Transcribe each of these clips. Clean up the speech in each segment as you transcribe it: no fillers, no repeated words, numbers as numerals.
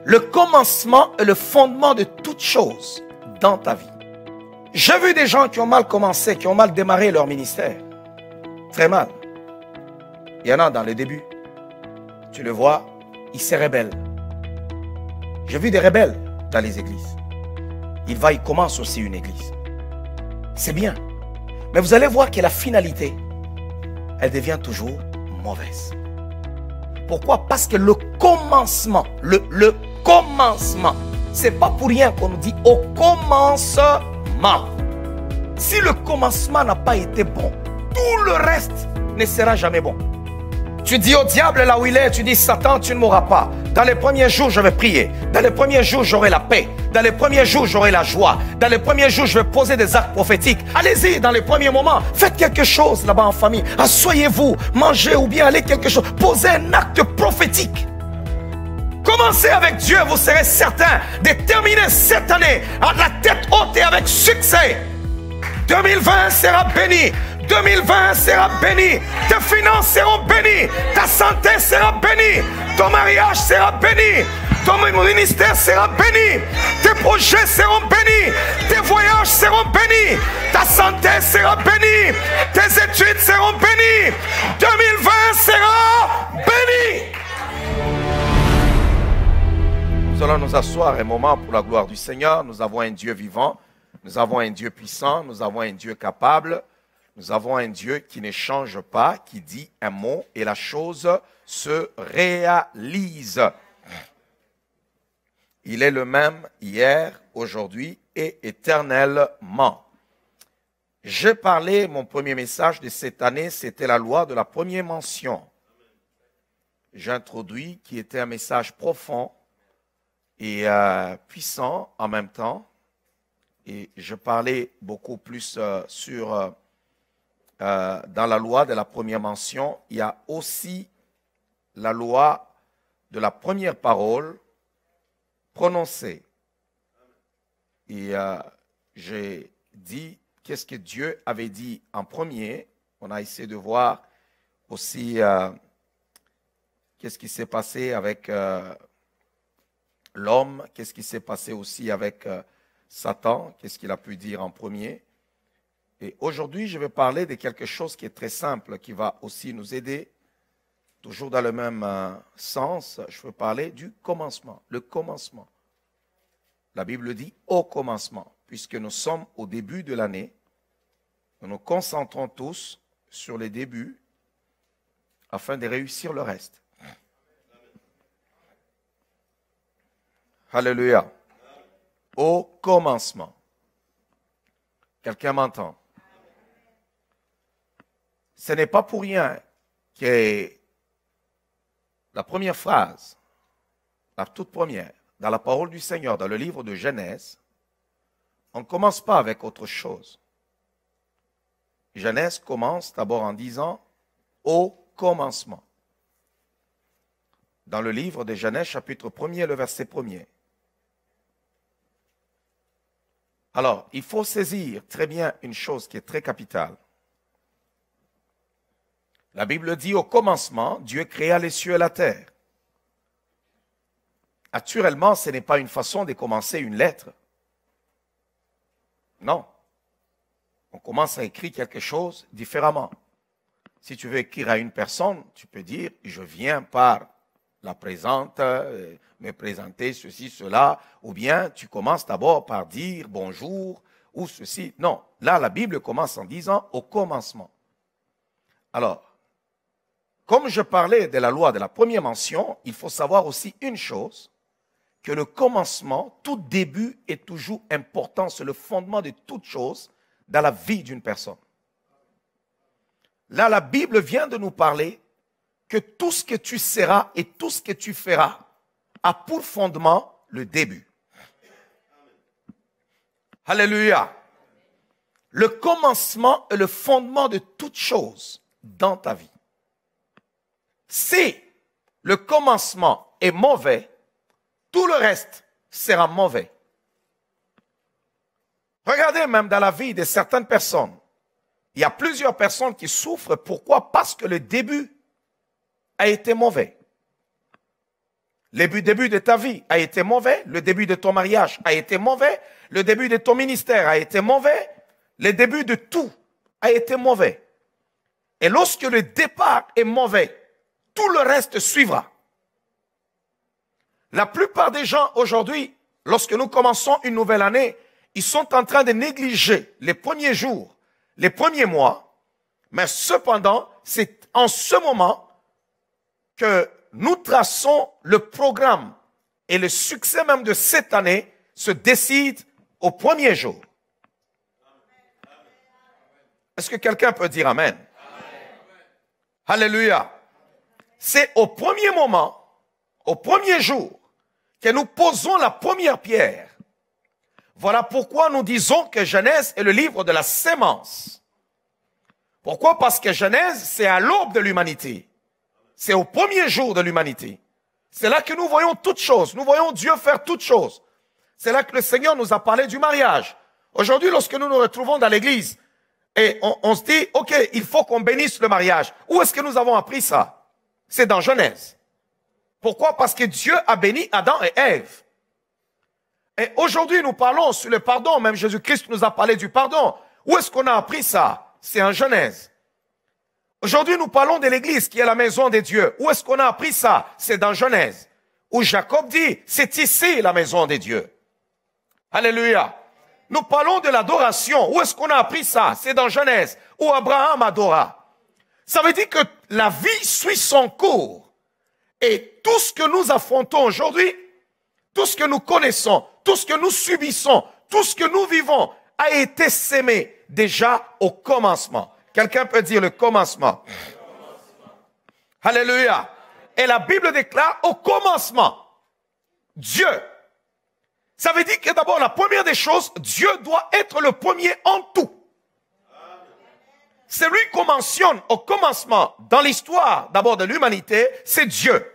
Le commencement est le fondement de toute chose dans ta vie. J'ai vu des gens qui ont mal commencé, qui ont mal démarré leur ministère. Très mal. Il y en a dans le début. Tu le vois, ils se rebellent. J'ai vu des rebelles dans les églises. Il commence aussi une église. C'est bien. Mais vous allez voir que la finalité, elle devient toujours mauvaise. Pourquoi? Parce que le commencement, le commencement, c'est pas pour rien qu'on nous dit au commencement. Si le commencement n'a pas été bon, tout le reste ne sera jamais bon. Tu dis au diable là où il est, tu dis Satan, tu ne mourras pas. Dans les premiers jours, je vais prier. Dans les premiers jours, j'aurai la paix. Dans les premiers jours, j'aurai la joie. Dans les premiers jours, je vais poser des actes prophétiques. Allez-y, dans les premiers moments, faites quelque chose là-bas en famille. Asseyez-vous, mangez ou bien allez quelque chose. Posez un acte prophétique. Commencez avec Dieu, vous serez certain de terminer cette année à la tête haute et avec succès. 2020 sera béni. 2020 sera béni. Tes finances seront bénies. Ta santé sera bénie. Ton mariage sera béni. Ton ministère sera béni. Tes projets seront bénis. Tes voyages seront bénis. Ta santé sera bénie. Tes études seront bénies. 2020 sera béni. Nous allons nous asseoir un moment pour la gloire du Seigneur. Nous avons un Dieu vivant. Nous avons un Dieu puissant. Nous avons un Dieu capable. Nous avons un Dieu qui ne change pas, qui dit un mot et la chose se réalise. Il est le même hier, aujourd'hui et éternellement. J'ai parlé, mon premier message de cette année, c'était la loi de la première mention. J'ai introduit qui était un message profond et puissant en même temps. Et je parlais beaucoup plus sur... dans la loi de la première mention, il y a aussi la loi de la première parole prononcée. Et j'ai dit qu'est-ce que Dieu avait dit en premier. On a essayé de voir aussi qu'est-ce qui s'est passé avec l'homme, qu'est-ce qui s'est passé aussi avec Satan, qu'est-ce qu'il a pu dire en premier. Et aujourd'hui, je vais parler de quelque chose qui est très simple, qui va aussi nous aider, toujours dans le même sens. Je veux parler du commencement, le commencement. La Bible dit au commencement, puisque nous sommes au début de l'année, nous nous concentrons tous sur les débuts afin de réussir le reste. Alléluia. Au commencement. Quelqu'un m'entend? Ce n'est pas pour rien que la première phrase, la toute première, dans la parole du Seigneur, dans le livre de Genèse, on ne commence pas avec autre chose. Genèse commence d'abord en disant « au commencement ». Dans le livre de Genèse, chapitre 1er, le verset 1er. Alors, il faut saisir très bien une chose qui est très capitale. La Bible dit au commencement, Dieu créa les cieux et la terre. Naturellement, ce n'est pas une façon de commencer une lettre. Non. On commence à écrire quelque chose différemment. Si tu veux écrire à une personne, tu peux dire, je viens par la présente, me présenter ceci, cela, ou bien tu commences d'abord par dire bonjour, ou ceci. Non, là, la Bible commence en disant au commencement. Alors, comme je parlais de la loi de la première mention, il faut savoir aussi une chose, que le commencement, tout début est toujours important, c'est le fondement de toute chose dans la vie d'une personne. Là, la Bible vient de nous parler que tout ce que tu seras et tout ce que tu feras a pour fondement le début. Alléluia. Le commencement est le fondement de toute chose dans ta vie. Si le commencement est mauvais, tout le reste sera mauvais. Regardez même dans la vie de certaines personnes. Il y a plusieurs personnes qui souffrent. Pourquoi? Parce que le début a été mauvais. Le début de ta vie a été mauvais, le début de ton mariage a été mauvais, le début de ton ministère a été mauvais, le début de tout a été mauvais. Et lorsque le départ est mauvais, tout le reste suivra. La plupart des gens aujourd'hui, lorsque nous commençons une nouvelle année, ils sont en train de négliger les premiers jours, les premiers mois, mais cependant, c'est en ce moment que nous traçons le programme et le succès même de cette année se décide au premier jour. Est-ce que quelqu'un peut dire Amen? Alléluia. C'est au premier moment, au premier jour, que nous posons la première pierre. Voilà pourquoi nous disons que Genèse est le livre de la sémence. Pourquoi? Parce que Genèse, c'est à l'aube de l'humanité. C'est au premier jour de l'humanité. C'est là que nous voyons toutes choses. Nous voyons Dieu faire toutes choses. C'est là que le Seigneur nous a parlé du mariage. Aujourd'hui, lorsque nous nous retrouvons dans l'église et on se dit, OK, il faut qu'on bénisse le mariage. Où est-ce que nous avons appris ça? C'est dans Genèse. Pourquoi? Parce que Dieu a béni Adam et Ève. Et aujourd'hui, nous parlons sur le pardon. Même Jésus-Christ nous a parlé du pardon. Où est-ce qu'on a appris ça? C'est en Genèse. Aujourd'hui, nous parlons de l'église qui est la maison de Dieu. Où est-ce qu'on a appris ça? C'est dans Genèse. Où Jacob dit, c'est ici la maison de Dieu. Alléluia. Nous parlons de l'adoration. Où est-ce qu'on a appris ça? C'est dans Genèse. Où Abraham adora. Ça veut dire que la vie suit son cours. Et tout ce que nous affrontons aujourd'hui, tout ce que nous connaissons, tout ce que nous subissons, tout ce que nous vivons a été sémé déjà au commencement. Quelqu'un peut dire le commencement. Alléluia. Et la Bible déclare au commencement, Dieu. Ça veut dire que d'abord, la première des choses, Dieu doit être le premier en tout. C'est lui qu'on mentionne au commencement dans l'histoire d'abord de l'humanité, c'est Dieu.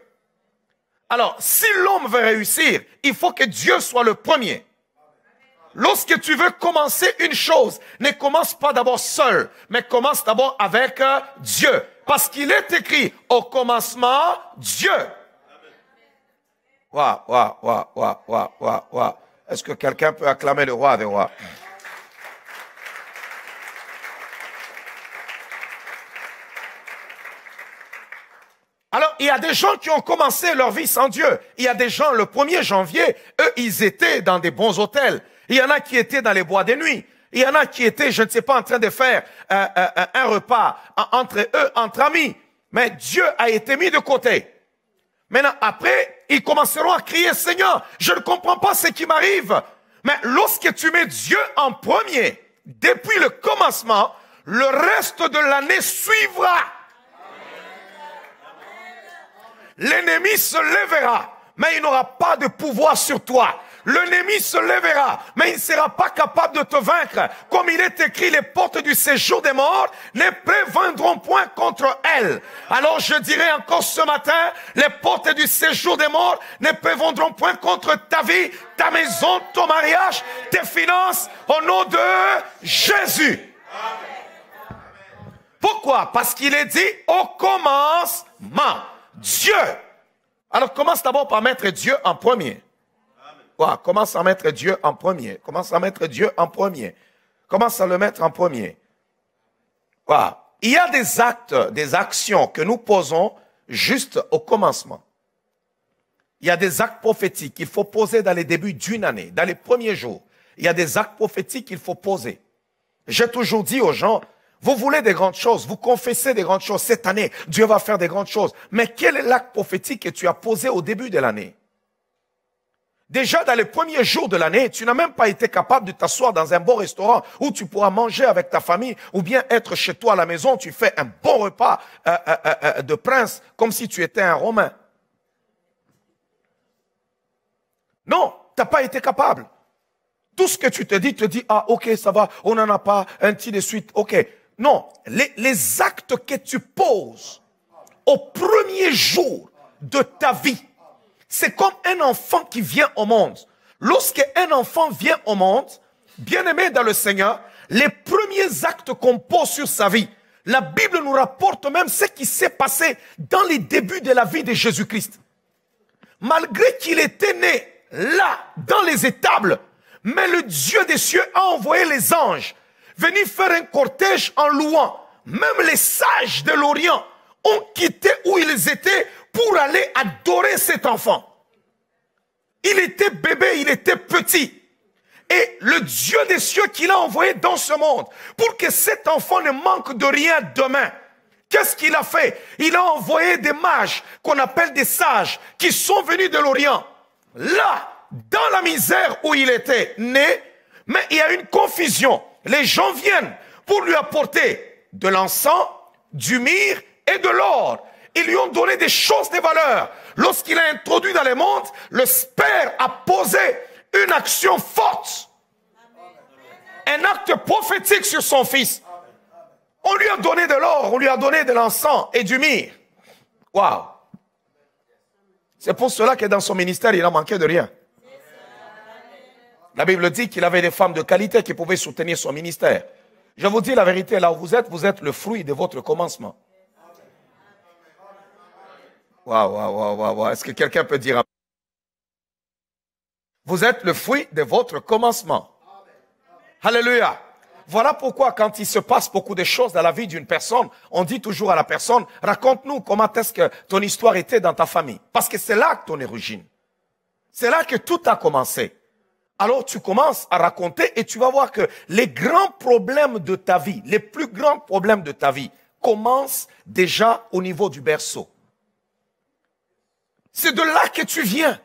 Alors, si l'homme veut réussir, il faut que Dieu soit le premier. Lorsque tu veux commencer une chose, ne commence pas d'abord seul, mais commence d'abord avec Dieu. Parce qu'il est écrit, au commencement, Dieu. Waouh, waouh, waouh, waouh, waouh, waouh, waouh. Est-ce que quelqu'un peut acclamer le roi des rois? Alors, il y a des gens qui ont commencé leur vie sans Dieu. Il y a des gens, le 1er janvier, eux, ils étaient dans des bons hôtels. Il y en a qui étaient dans les bois de nuit. Il y en a qui étaient, je ne sais pas, en train de faire un repas entre eux, entre amis. Mais Dieu a été mis de côté. Maintenant, après, ils commenceront à crier, Seigneur, je ne comprends pas ce qui m'arrive. Mais lorsque tu mets Dieu en premier, depuis le commencement, le reste de l'année suivra. L'ennemi se lèvera, mais il n'aura pas de pouvoir sur toi. L'ennemi se lèvera, mais il ne sera pas capable de te vaincre. Comme il est écrit, les portes du séjour des morts ne prévaudront point contre elles. Alors je dirais encore ce matin, les portes du séjour des morts ne prévaudront point contre ta vie, ta maison, ton mariage, tes finances, au nom de Jésus. Pourquoi? Parce qu'il est dit au commencement, Dieu. Alors commence d'abord par mettre Dieu en premier. Ouais, commence à mettre Dieu en premier. Commence à mettre Dieu en premier. Commence à le mettre en premier. Ouais. Il y a des actes, des actions que nous posons juste au commencement. Il y a des actes prophétiques qu'il faut poser dans les débuts d'une année, dans les premiers jours. Il y a des actes prophétiques qu'il faut poser. J'ai toujours dit aux gens, vous voulez des grandes choses, vous confessez des grandes choses. Cette année, Dieu va faire des grandes choses. Mais quel est l'acte prophétique que tu as posé au début de l'année? Déjà, dans les premiers jours de l'année, tu n'as même pas été capable de t'asseoir dans un bon restaurant où tu pourras manger avec ta famille ou bien être chez toi à la maison, tu fais un bon repas de prince comme si tu étais un Romain. Non, tu n'as pas été capable. Tout ce que tu te dis, ah ok, ça va, on n'en a pas, ainsi de suite, ok. Non, les actes que tu poses au premier jour de ta vie, c'est comme un enfant qui vient au monde. Lorsqu'un enfant vient au monde, bien-aimé dans le Seigneur, les premiers actes qu'on pose sur sa vie, la Bible nous rapporte même ce qui s'est passé dans les débuts de la vie de Jésus-Christ. malgré qu'il était né là, dans les étables, mais le Dieu des cieux a envoyé les anges venir faire un cortège en louant. Même les sages de l'Orient ont quitté où ils étaient pour aller adorer cet enfant. Il était bébé, il était petit. Et le Dieu des cieux qu'il a envoyé dans ce monde, pour que cet enfant ne manque de rien demain, qu'est-ce qu'il a fait? Il a envoyé des mages, qu'on appelle des sages, qui sont venus de l'Orient. Là, dans la misère où il était né, mais il y a une confusion. Les gens viennent pour lui apporter de l'encens, du myrrhe et de l'or. Ils lui ont donné des choses de valeur. Lorsqu'il a introduit dans le monde, le Père a posé une action forte. Un acte prophétique sur son fils. On lui a donné de l'or, on lui a donné de l'encens et du myrrhe. Waouh! C'est pour cela que dans son ministère, il n'a manqué de rien. La Bible dit qu'il avait des femmes de qualité qui pouvaient soutenir son ministère. Je vous dis la vérité, là où vous êtes le fruit de votre commencement. Waouh, waouh, waouh, waouh, waouh. Est-ce que quelqu'un peut dire? Vous êtes le fruit de votre commencement. Alléluia. Voilà pourquoi quand il se passe beaucoup de choses dans la vie d'une personne, on dit toujours à la personne, raconte-nous comment est-ce que ton histoire était dans ta famille. Parce que c'est là que ton origine. C'est là que tout a commencé. Alors tu commences à raconter et tu vas voir que les grands problèmes de ta vie, les plus grands problèmes de ta vie, commencent déjà au niveau du berceau. C'est de là que tu viens.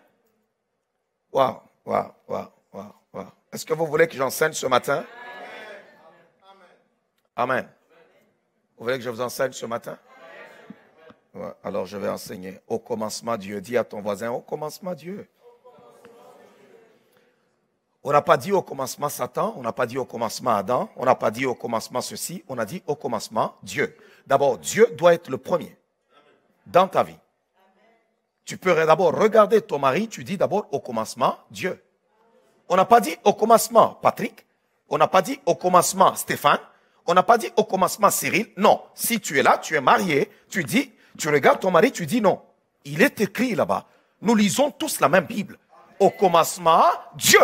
Waouh, waouh, waouh, waouh, waouh. Est-ce que vous voulez que j'enseigne ce matin? Amen. Vous voulez que je vous enseigne ce matin? Ouais, alors je vais enseigner. Au commencement, Dieu. Dis à ton voisin, au commencement, Dieu. On n'a pas dit au commencement Satan, on n'a pas dit au commencement Adam, on n'a pas dit au commencement ceci, on a dit au commencement Dieu. D'abord, Dieu doit être le premier dans ta vie. Tu peux d'abord regarder ton mari, tu dis d'abord au commencement Dieu. On n'a pas dit au commencement Patrick, on n'a pas dit au commencement Stéphane, on n'a pas dit au commencement Cyril. Non, si tu es là, tu es marié, tu dis, tu regardes ton mari, tu dis non. Il est écrit là-bas. Nous lisons tous la même Bible. Au commencement, Dieu.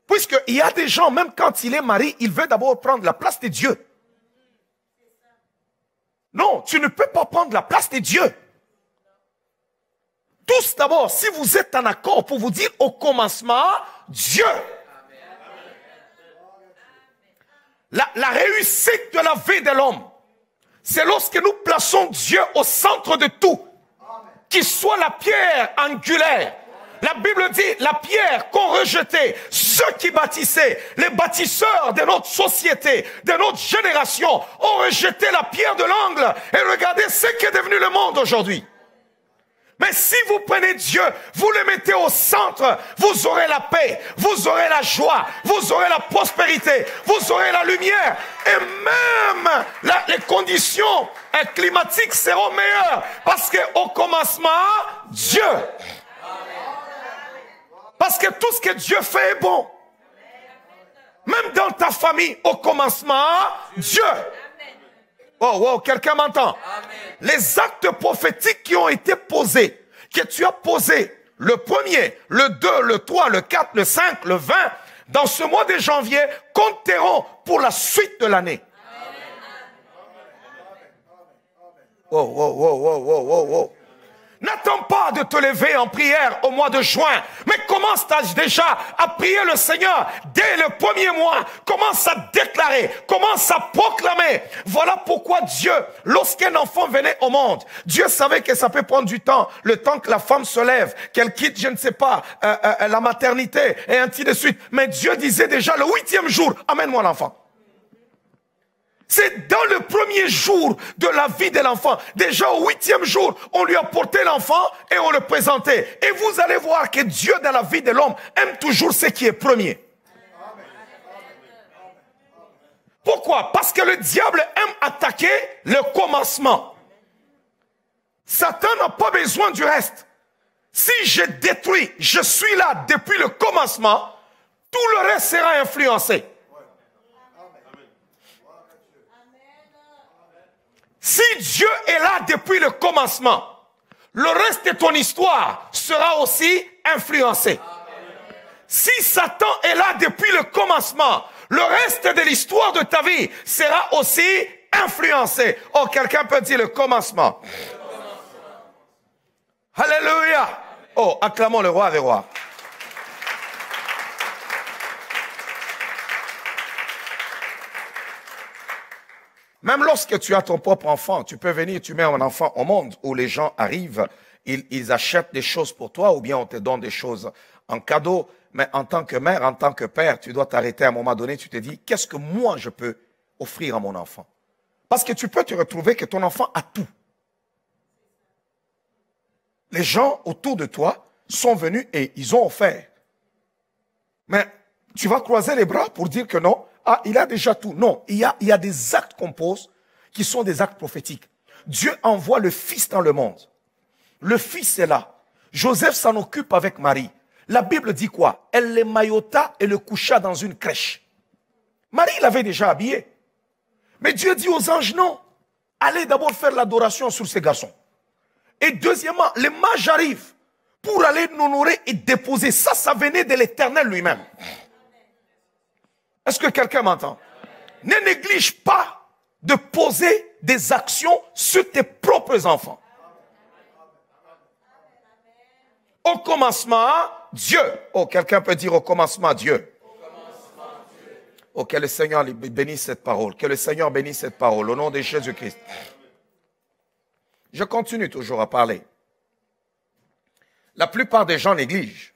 Puisqu'il y a des gens, même quand il est marié, il veut d'abord prendre la place de Dieu. Non, tu ne peux pas prendre la place de Dieu. Tous d'abord, si vous êtes en accord pour vous dire au commencement, Dieu. La réussite de la vie de l'homme, c'est lorsque nous plaçons Dieu au centre de tout, qu'il soit la pierre angulaire. La Bible dit, la pierre qu'ont rejetée ceux qui bâtissaient, les bâtisseurs de notre société, de notre génération, ont rejeté la pierre de l'angle. Et regardez ce qu'est devenu le monde aujourd'hui. Mais si vous prenez Dieu, vous le mettez au centre, vous aurez la paix, vous aurez la joie, vous aurez la prospérité, vous aurez la lumière. Et même les conditions climatiques seront meilleures. Parce qu'au commencement, Dieu. Parce que tout ce que Dieu fait est bon. Même dans ta famille, au commencement, Dieu. Oh, wow, quelqu'un m'entend? Les actes prophétiques qui ont été posés, que tu as posés, le 1er, le 2, le 3, le 4, le 5, le 20, dans ce mois de janvier, compteront pour la suite de l'année. Oh, oh, oh, oh, oh, oh, oh. N'attends pas de te lever en prière au mois de juin, mais commence déjà à prier le Seigneur dès le 1er mois. Commence à déclarer, commence à proclamer. Voilà pourquoi Dieu, lorsqu'un enfant venait au monde, Dieu savait que ça peut prendre du temps, le temps que la femme se lève, qu'elle quitte, je ne sais pas, la maternité et ainsi de suite. Mais Dieu disait déjà le 8e jour, amène-moi l'enfant. C'est dans le 1er jour de la vie de l'enfant. Déjà au 8e jour, on lui a porté l'enfant et on le présentait. Et vous allez voir que Dieu dans la vie de l'homme aime toujours ce qui est premier. Pourquoi? Parce que le diable aime attaquer le commencement. Satan n'a pas besoin du reste. Si je détruis, je suis là depuis le commencement, tout le reste sera influencé. Si Dieu est là depuis le commencement, le reste de ton histoire sera aussi influencé. Si Satan est là depuis le commencement, le reste de l'histoire de ta vie sera aussi influencé. Oh, quelqu'un peut dire le commencement. Alléluia. Oh, acclamons le roi des rois. Même lorsque tu as ton propre enfant, tu peux venir, tu mets un enfant au monde où les gens arrivent, ils achètent des choses pour toi ou bien on te donne des choses en cadeau. Mais en tant que mère, en tant que père, tu dois t'arrêter à un moment donné, tu te dis, qu'est-ce que moi je peux offrir à mon enfant? Parce que tu peux te retrouver que ton enfant a tout. Les gens autour de toi sont venus et ils ont offert. Mais tu vas croiser les bras pour dire que non, ah, il a déjà tout. Non, il y a des actes qu'on pose qui sont des actes prophétiques. Dieu envoie le Fils dans le monde. Le Fils est là. Joseph s'en occupe avec Marie. La Bible dit quoi? Elle l'émaillota et le coucha dans une crèche. Marie l'avait déjà habillé. Mais Dieu dit aux anges, non, allez d'abord faire l'adoration sur ces garçons. Et deuxièmement, les mages arrivent pour aller l'honorer et déposer. Ça venait de l'Éternel lui-même. Est-ce que quelqu'un m'entend? Ne néglige pas de poser des actions sur tes propres enfants. Au commencement, Dieu. Oh, quelqu'un peut dire au commencement, Dieu. Oh, que le Seigneur bénisse cette parole. Que le Seigneur bénisse cette parole au nom de Jésus-Christ. Je continue toujours à parler. La plupart des gens négligent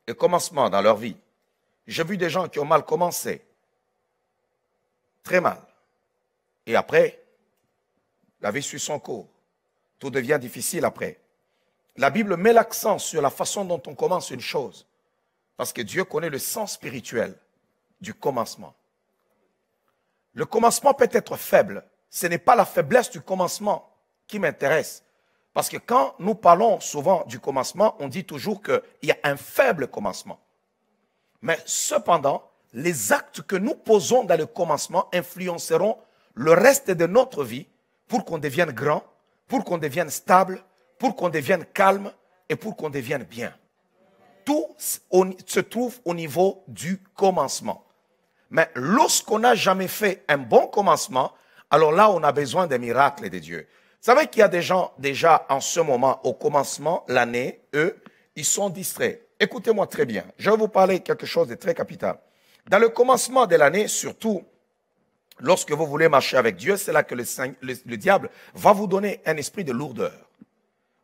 le commencement dans leur vie. J'ai vu des gens qui ont mal commencé. Très mal. Et après, la vie suit son cours. Tout devient difficile après. La Bible met l'accent sur la façon dont on commence une chose. Parce que Dieu connaît le sens spirituel du commencement. Le commencement peut être faible. Ce n'est pas la faiblesse du commencement qui m'intéresse. Parce que quand nous parlons souvent du commencement, on dit toujours qu'il y a un faible commencement. Mais cependant, les actes que nous posons dans le commencement influenceront le reste de notre vie pour qu'on devienne grand, pour qu'on devienne stable, pour qu'on devienne calme et pour qu'on devienne bien. Tout se trouve au niveau du commencement. Mais lorsqu'on n'a jamais fait un bon commencement, alors là, on a besoin des miracles de Dieu. Vous savez qu'il y a des gens déjà en ce moment, au commencement, l'année, eux, ils sont distraits. Écoutez-moi très bien, je vais vous parler de quelque chose de très capital. Dans le commencement de l'année, surtout, lorsque vous voulez marcher avec Dieu, c'est là que le diable va vous donner un esprit de lourdeur.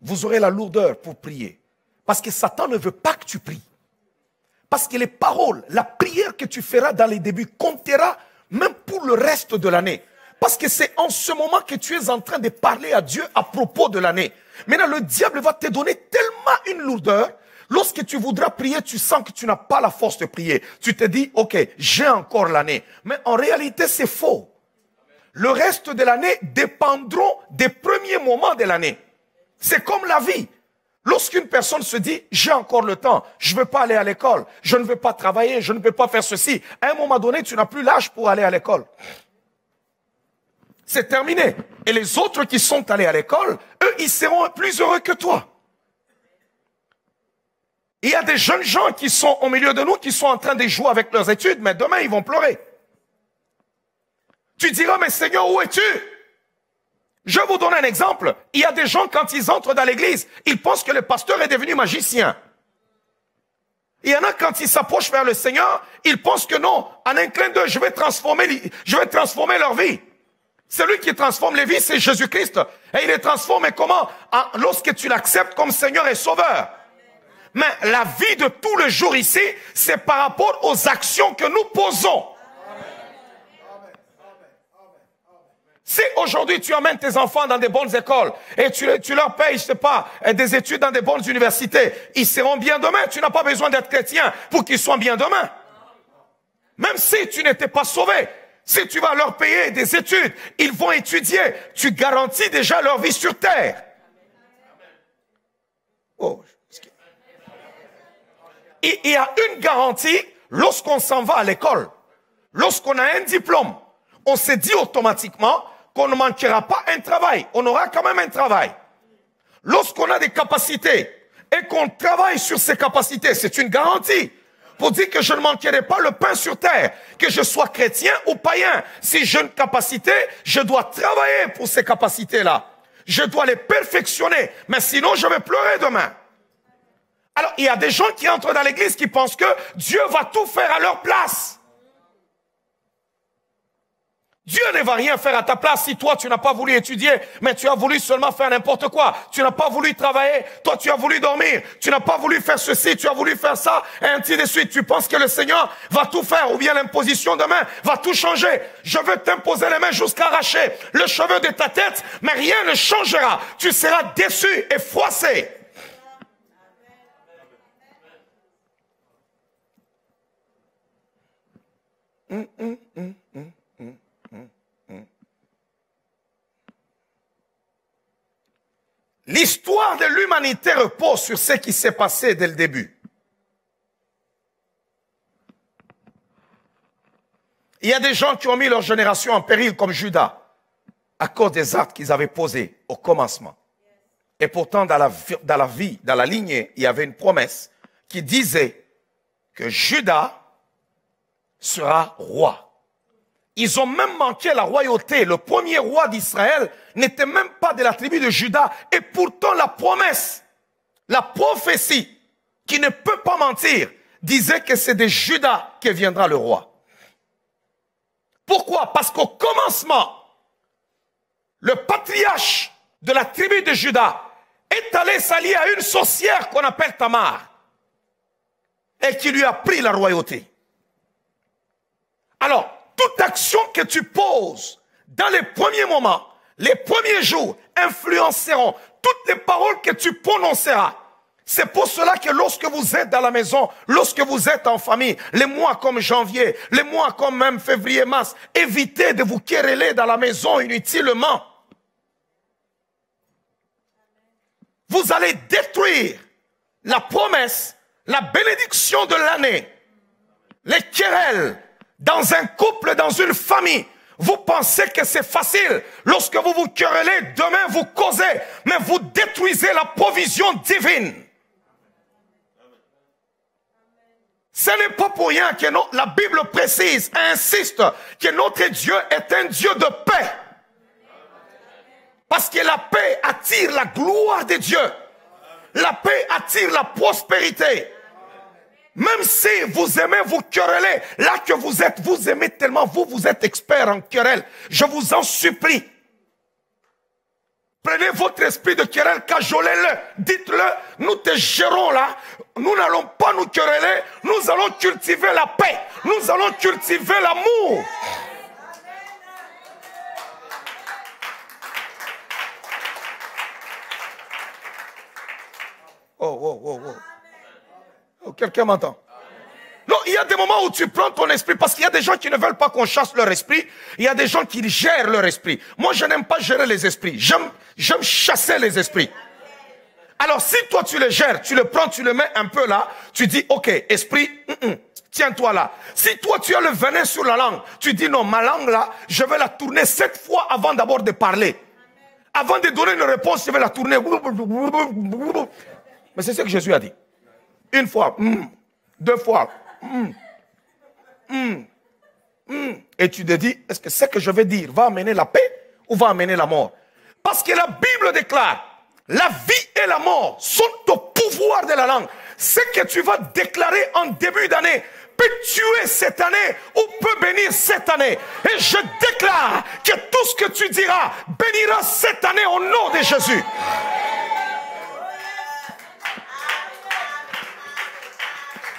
Vous aurez la lourdeur pour prier. Parce que Satan ne veut pas que tu pries. Parce que les paroles, la prière que tu feras dans les débuts comptera même pour le reste de l'année. Parce que c'est en ce moment que tu es en train de parler à Dieu à propos de l'année. Maintenant, le diable va te donner tellement une lourdeur. Lorsque tu voudras prier, tu sens que tu n'as pas la force de prier. Tu te dis, ok, j'ai encore l'année. Mais en réalité, c'est faux. Le reste de l'année dépendront des premiers moments de l'année. C'est comme la vie. Lorsqu'une personne se dit, j'ai encore le temps, je ne veux pas aller à l'école, je ne veux pas travailler, je ne veux pas faire ceci. À un moment donné, tu n'as plus l'âge pour aller à l'école. C'est terminé. Et les autres qui sont allés à l'école, eux, ils seront plus heureux que toi. Il y a des jeunes gens qui sont au milieu de nous, qui sont en train de jouer avec leurs études, mais demain, ils vont pleurer. Tu diras, mais Seigneur, où es-tu? Je vous donne un exemple. Il y a des gens, quand ils entrent dans l'église, ils pensent que le pasteur est devenu magicien. Il y en a, quand ils s'approchent vers le Seigneur, ils pensent que non, en un clin d'œil, je vais transformer leur vie. Celui qui transforme les vies, c'est Jésus-Christ. Et il les transforme, et comment? Lorsque tu l'acceptes comme Seigneur et Sauveur. Mais la vie de tout le jour ici, c'est par rapport aux actions que nous posons. Si aujourd'hui tu amènes tes enfants dans des bonnes écoles et tu leur payes, je sais pas, des études dans des bonnes universités, ils seront bien demain. Tu n'as pas besoin d'être chrétien pour qu'ils soient bien demain. Même si tu n'étais pas sauvé, si tu vas leur payer des études, ils vont étudier. Tu garantis déjà leur vie sur terre. Oh. Il y a une garantie lorsqu'on s'en va à l'école. Lorsqu'on a un diplôme, on se dit automatiquement qu'on ne manquera pas un travail. On aura quand même un travail. Lorsqu'on a des capacités et qu'on travaille sur ces capacités, c'est une garantie pour dire que je ne manquerai pas le pain sur terre, que je sois chrétien ou païen. Si j'ai une capacité, je dois travailler pour ces capacités-là. Je dois les perfectionner, mais sinon je vais pleurer demain. Alors, il y a des gens qui entrent dans l'église qui pensent que Dieu va tout faire à leur place. Dieu ne va rien faire à ta place si toi tu n'as pas voulu étudier, mais tu as voulu seulement faire n'importe quoi. Tu n'as pas voulu travailler, toi tu as voulu dormir. Tu n'as pas voulu faire ceci, tu as voulu faire ça, et ainsi de suite. Tu penses que le Seigneur va tout faire, ou bien l'imposition de main va tout changer. Je veux t'imposer les mains jusqu'à arracher le cheveu de ta tête, mais rien ne changera. Tu seras déçu et froissé. L'histoire de l'humanité repose sur ce qui s'est passé dès le début. Il y a des gens qui ont mis leur génération en péril comme Judas à cause des actes qu'ils avaient posés au commencement. Et pourtant, dans la vie, dans la lignée, il y avait une promesse qui disait que Judas sera roi. Ils ont même manqué la royauté. Le premier roi d'Israël n'était même pas de la tribu de Juda. Et pourtant la promesse, la prophétie, qui ne peut pas mentir, disait que c'est de Juda que viendra le roi. Pourquoi? Parce qu'au commencement, le patriarche de la tribu de Juda est allé s'allier à une sorcière qu'on appelle Tamar et qui lui a pris la royauté. Alors, toute action que tu poses dans les premiers moments, les premiers jours, influenceront toutes les paroles que tu prononceras. C'est pour cela que lorsque vous êtes dans la maison, lorsque vous êtes en famille, les mois comme janvier, les mois comme même février, mars, évitez de vous quereller dans la maison inutilement. Vous allez détruire la promesse, la bénédiction de l'année, les querelles. Dans un couple, dans une famille, vous pensez que c'est facile. Lorsque vous vous querellez, demain vous causez, mais vous détruisez la provision divine. Ce n'est pas pour rien que la Bible précise, insiste, que notre Dieu est un Dieu de paix. Parce que la paix attire la gloire de Dieu. La paix attire la prospérité. Même si vous aimez vous quereller, là que vous êtes, vous aimez tellement, vous êtes expert en querelle. Je vous en supplie. Prenez votre esprit de querelle, cajolez-le, dites-le, nous te gérons là, nous n'allons pas nous quereller, nous allons cultiver la paix, nous allons cultiver l'amour. Oh, quelqu'un m'entend? Non, il y a des moments où tu prends ton esprit, parce qu'il y a des gens qui ne veulent pas qu'on chasse leur esprit, il y a des gens qui gèrent leur esprit. Moi, je n'aime pas gérer les esprits, j'aime chasser les esprits. Alors, si toi tu les gères, tu le prends, tu le mets un peu là, tu dis, ok, esprit, tiens-toi là. Si toi tu as le venin sur la langue, tu dis, non, ma langue là, je vais la tourner 7 fois avant d'abord de parler. Avant de donner une réponse, je vais la tourner. Mais c'est ce que Jésus a dit. Une fois, 2 fois, et tu te dis, est-ce que ce que je vais dire va amener la paix ou va amener la mort? Parce que la Bible déclare, la vie et la mort sont au pouvoir de la langue. Ce que tu vas déclarer en début d'année peut tuer cette année ou peut bénir cette année. Et je déclare que tout ce que tu diras bénira cette année au nom de Jésus.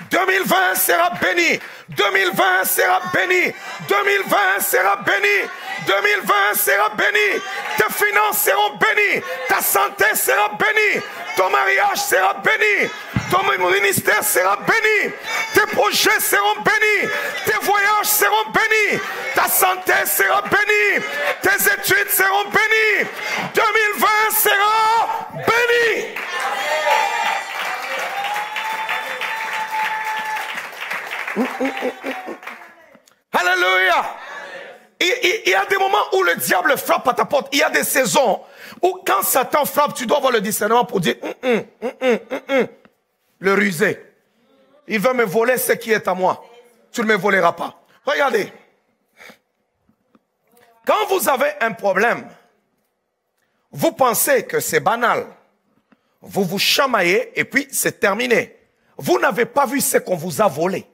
2020 sera béni. 2020 sera béni. 2020 sera béni. 2020 sera béni. Tes finances seront bénies. Ta santé sera bénie. Ton mariage sera béni. Ton ministère sera béni. Tes projets seront bénis. Tes voyages seront bénis. Ta santé sera bénie. Tes études seront bénies. 2020 sera béni. Alléluia. Il y a des moments où le diable frappe à ta porte. Il y a des saisons où quand Satan frappe, tu dois avoir le discernement pour dire, le rusé. Il veut me voler ce qui est à moi. Tu ne me voleras pas. Regardez. Quand vous avez un problème, vous pensez que c'est banal. Vous vous chamaillez et puis c'est terminé. Vous n'avez pas vu ce qu'on vous a volé.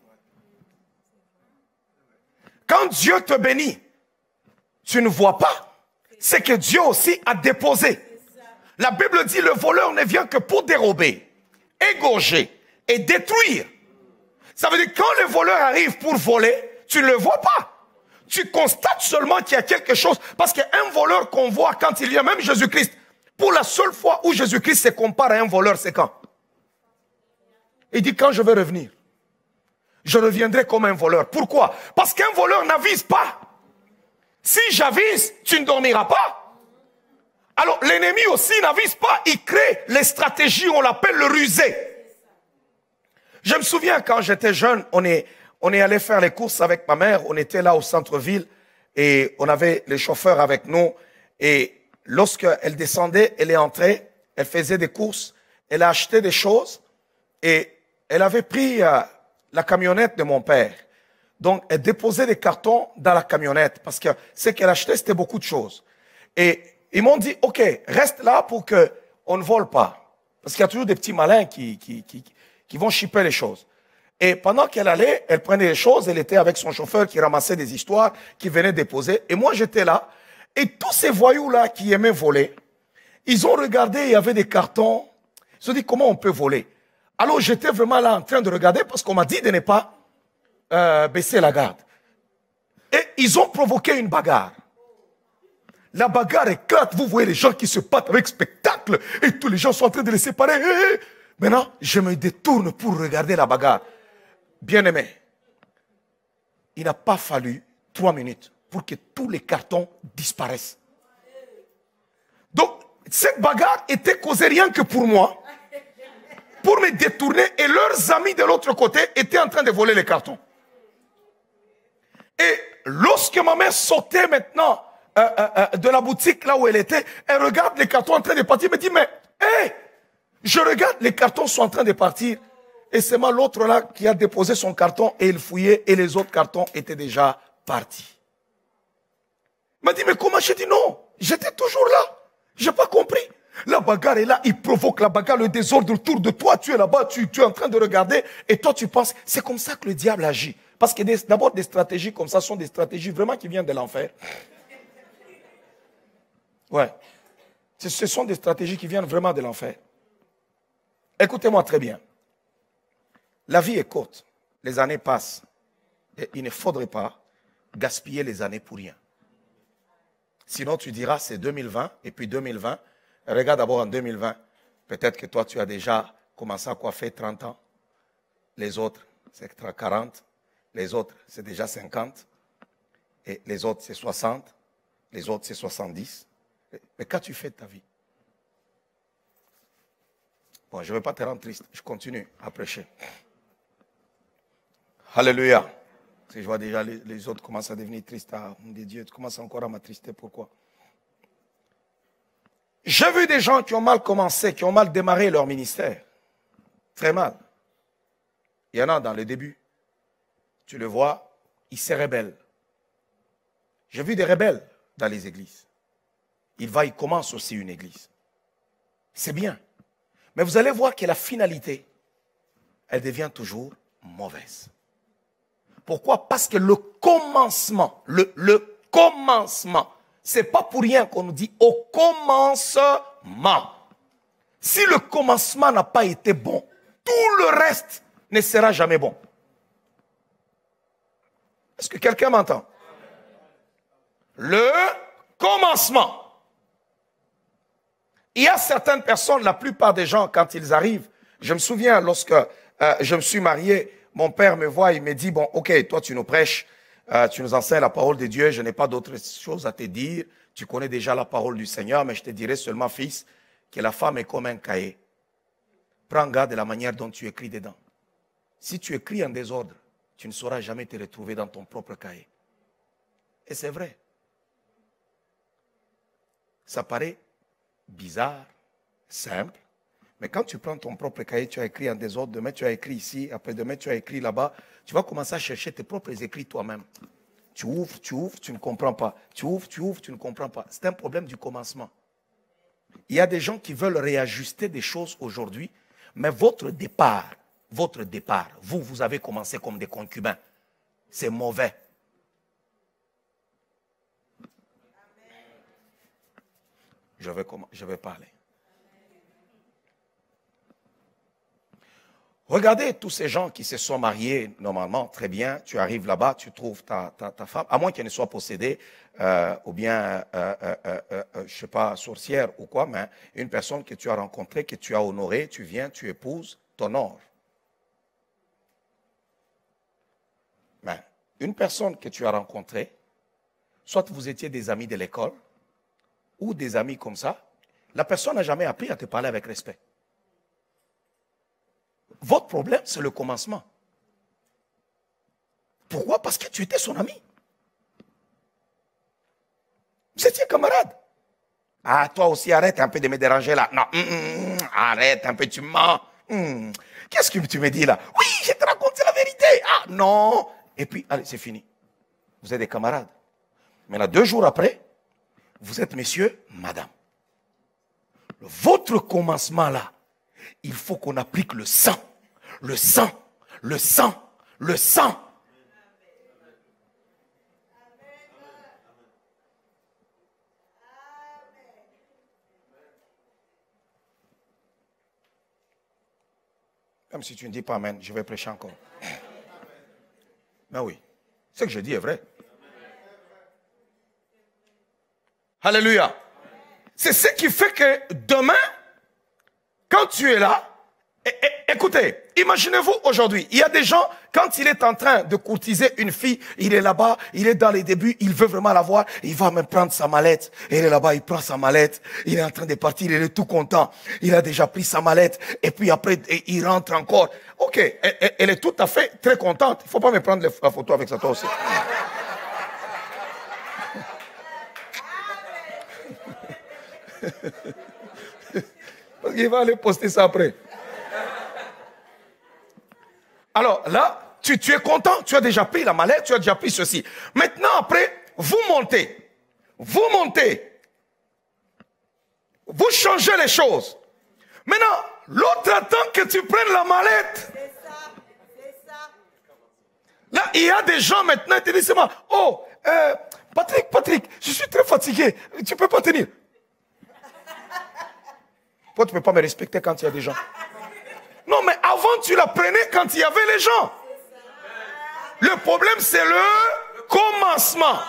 Quand Dieu te bénit, tu ne vois pas ce que Dieu aussi a déposé. La Bible dit le voleur ne vient que pour dérober, égorger et détruire. Ça veut dire que quand le voleur arrive pour voler, tu ne le vois pas. Tu constates seulement qu'il y a quelque chose. Parce qu'un voleur qu'on voit quand il vient, même Jésus-Christ, pour la seule fois où Jésus-Christ se compare à un voleur, c'est quand? Il dit quand je vais revenir, je reviendrai comme un voleur. Pourquoi? Parce qu'un voleur n'avise pas. Si j'avise, tu ne dormiras pas. Alors l'ennemi aussi n'avise pas, il crée les stratégies, on l'appelle le rusé. Je me souviens quand j'étais jeune, on est allé faire les courses avec ma mère, on était là au centre-ville et on avait les chauffeurs avec nous. Et lorsqu'elle descendait, elle est entrée, elle faisait des courses, elle a acheté des choses et elle avait pris la camionnette de mon père. Donc, elle déposait des cartons dans la camionnette parce que ce qu'elle achetait, c'était beaucoup de choses. Et ils m'ont dit, OK, reste là pour qu'on ne vole pas. Parce qu'il y a toujours des petits malins qui vont chipper les choses. Et pendant qu'elle allait, elle prenait les choses, elle était avec son chauffeur qui ramassait des histoires, qui venait déposer. Et moi, j'étais là. Et tous ces voyous-là qui aimaient voler, ils ont regardé, il y avait des cartons. Ils se sont dit, comment on peut voler? Alors, j'étais vraiment là en train de regarder parce qu'on m'a dit de ne pas baisser la garde. Et ils ont provoqué une bagarre. La bagarre éclate. Vous voyez les gens qui se battent avec spectacle et tous les gens sont en train de les séparer. Maintenant, je me détourne pour regarder la bagarre. Bien-aimé, il n'a pas fallu 3 minutes pour que tous les cartons disparaissent. Donc, cette bagarre était causée rien que pour moi, pour me détourner, et leurs amis de l'autre côté étaient en train de voler les cartons. Et lorsque ma mère sortait maintenant de la boutique là où elle était, elle regarde les cartons en train de partir, elle me dit, mais, hé, je regarde, les cartons sont en train de partir. Et c'est moi l'autre là qui a déposé son carton et il fouillait et les autres cartons étaient déjà partis. Il m'a dit, mais comment? J'ai dit non, j'étais toujours là. J'ai pas compris. La bagarre est là, il provoque la bagarre, le désordre autour de toi. Tu es là-bas, tu es en train de regarder et toi tu penses, c'est comme ça que le diable agit. Parce que d'abord des stratégies comme ça sont des stratégies vraiment qui viennent de l'enfer. Ouais. Ce sont des stratégies qui viennent vraiment de l'enfer. Écoutez-moi très bien. La vie est courte, les années passent. Et il ne faudrait pas gaspiller les années pour rien. Sinon, tu diras, c'est 2020, et puis 2020. Regarde d'abord en 2020. Peut-être que toi, tu as déjà commencé à coiffer 30 ans. Les autres, c'est 40. Les autres, c'est déjà 50. Et les autres, c'est 60. Les autres, c'est 70. Mais qu'as-tu fait de ta vie? Bon, je ne vais pas te rendre triste. Je continue à prêcher. Alléluia. Parce que je vois déjà les autres commencent à devenir tristes. Ah, mon Dieu, tu commences encore à m'attrister. Pourquoi? J'ai vu des gens qui ont mal commencé, qui ont mal démarré leur ministère. Très mal. Il y en a dans le début. Tu le vois, ils se rebellent. J'ai vu des rebelles dans les églises. Il commence aussi une église. C'est bien. Mais vous allez voir que la finalité, elle devient toujours mauvaise. Pourquoi? Parce que le commencement, le commencement, c'est pas pour rien qu'on nous dit au commencement. Si le commencement n'a pas été bon, tout le reste ne sera jamais bon. Est-ce que quelqu'un m'entend? Le commencement. Il y a certaines personnes, la plupart des gens, quand ils arrivent, je me souviens lorsque je me suis marié, mon père me voit, il me dit, bon, ok, toi tu nous prêches, tu nous enseignes la parole de Dieu, je n'ai pas d'autre chose à te dire, tu connais déjà la parole du Seigneur, mais je te dirai seulement, fils, que la femme est comme un cahier. Prends garde de la manière dont tu écris dedans. Si tu écris en désordre, tu ne sauras jamais te retrouver dans ton propre cahier. Et c'est vrai. Ça paraît bizarre, simple. Mais quand tu prends ton propre cahier, tu as écrit en désordre, demain tu as écrit ici, après demain tu as écrit là-bas, tu vas commencer à chercher tes propres écrits toi-même. Tu ouvres, tu ne comprends pas. Tu ouvres, tu ne comprends pas. C'est un problème du commencement. Il y a des gens qui veulent réajuster des choses aujourd'hui, mais votre départ, vous avez commencé comme des concubins. C'est mauvais. Je vais parler. Regardez tous ces gens qui se sont mariés normalement, très bien, tu arrives là-bas, tu trouves ta femme, à moins qu'elle ne soit possédée, ou bien, je ne sais pas, sorcière ou quoi, mais une personne que tu as rencontrée, que tu as honorée, tu viens, tu épouses, t'honores. Mais une personne que tu as rencontrée, soit vous étiez des amis de l'école, ou des amis comme ça, la personne n'a jamais appris à te parler avec respect. Votre problème, c'est le commencement. Pourquoi? Parce que tu étais son ami. Vous étiez camarade. Ah, toi aussi, arrête un peu de me déranger là. Non, arrête un peu, tu mens. Qu'est-ce que tu me dis là? Oui, je te raconte la vérité. Ah, non. Et puis, allez, c'est fini. Vous êtes des camarades. Mais là, 2 jours après, vous êtes monsieur, madame. Votre commencement là, il faut qu'on applique le sang. Le sang. Le sang. Le sang. Même si tu ne dis pas amen, je vais prêcher encore. Mais oui, ce que je dis est vrai. Alléluia. C'est ce qui fait que demain, quand tu es là, écoutez, imaginez-vous aujourd'hui, il y a des gens, quand il est en train de courtiser une fille, il est là-bas, il est dans les débuts, il veut vraiment la voir, il va même prendre sa mallette, il est là-bas, il prend sa mallette, il est en train de partir, il est tout content, il a déjà pris sa mallette, et puis après, il rentre encore. Ok, elle est tout à fait très contente, il ne faut pas me prendre la photo avec ça toi aussi. Parce qu'il va aller poster ça après. Alors là, tu es content, tu as déjà pris la mallette, tu as déjà pris ceci. Maintenant, après, vous montez. Vous changez les choses. Maintenant, l'autre attend que tu prennes la mallette. C'est ça. Là, il y a des gens maintenant qui te disent, oh, Patrick, je suis très fatigué, tu ne peux pas tenir. Toi, tu ne peux pas me respecter quand il y a des gens. Non, mais avant, tu la prenais quand il y avait les gens. Le problème, c'est le commencement.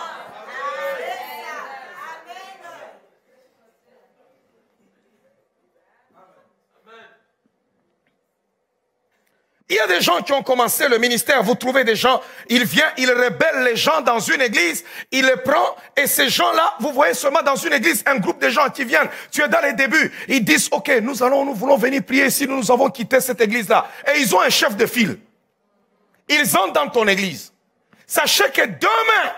Il y a des gens qui ont commencé le ministère, vous trouvez des gens, il vient, il rebelle les gens dans une église, il les prend, et ces gens-là, vous voyez seulement dans une église, un groupe de gens qui viennent, tu es dans les débuts, ils disent, ok, nous voulons venir prier ici, nous avons quitté cette église-là, et ils ont un chef de file. Ils entrent dans ton église. Sachez que demain,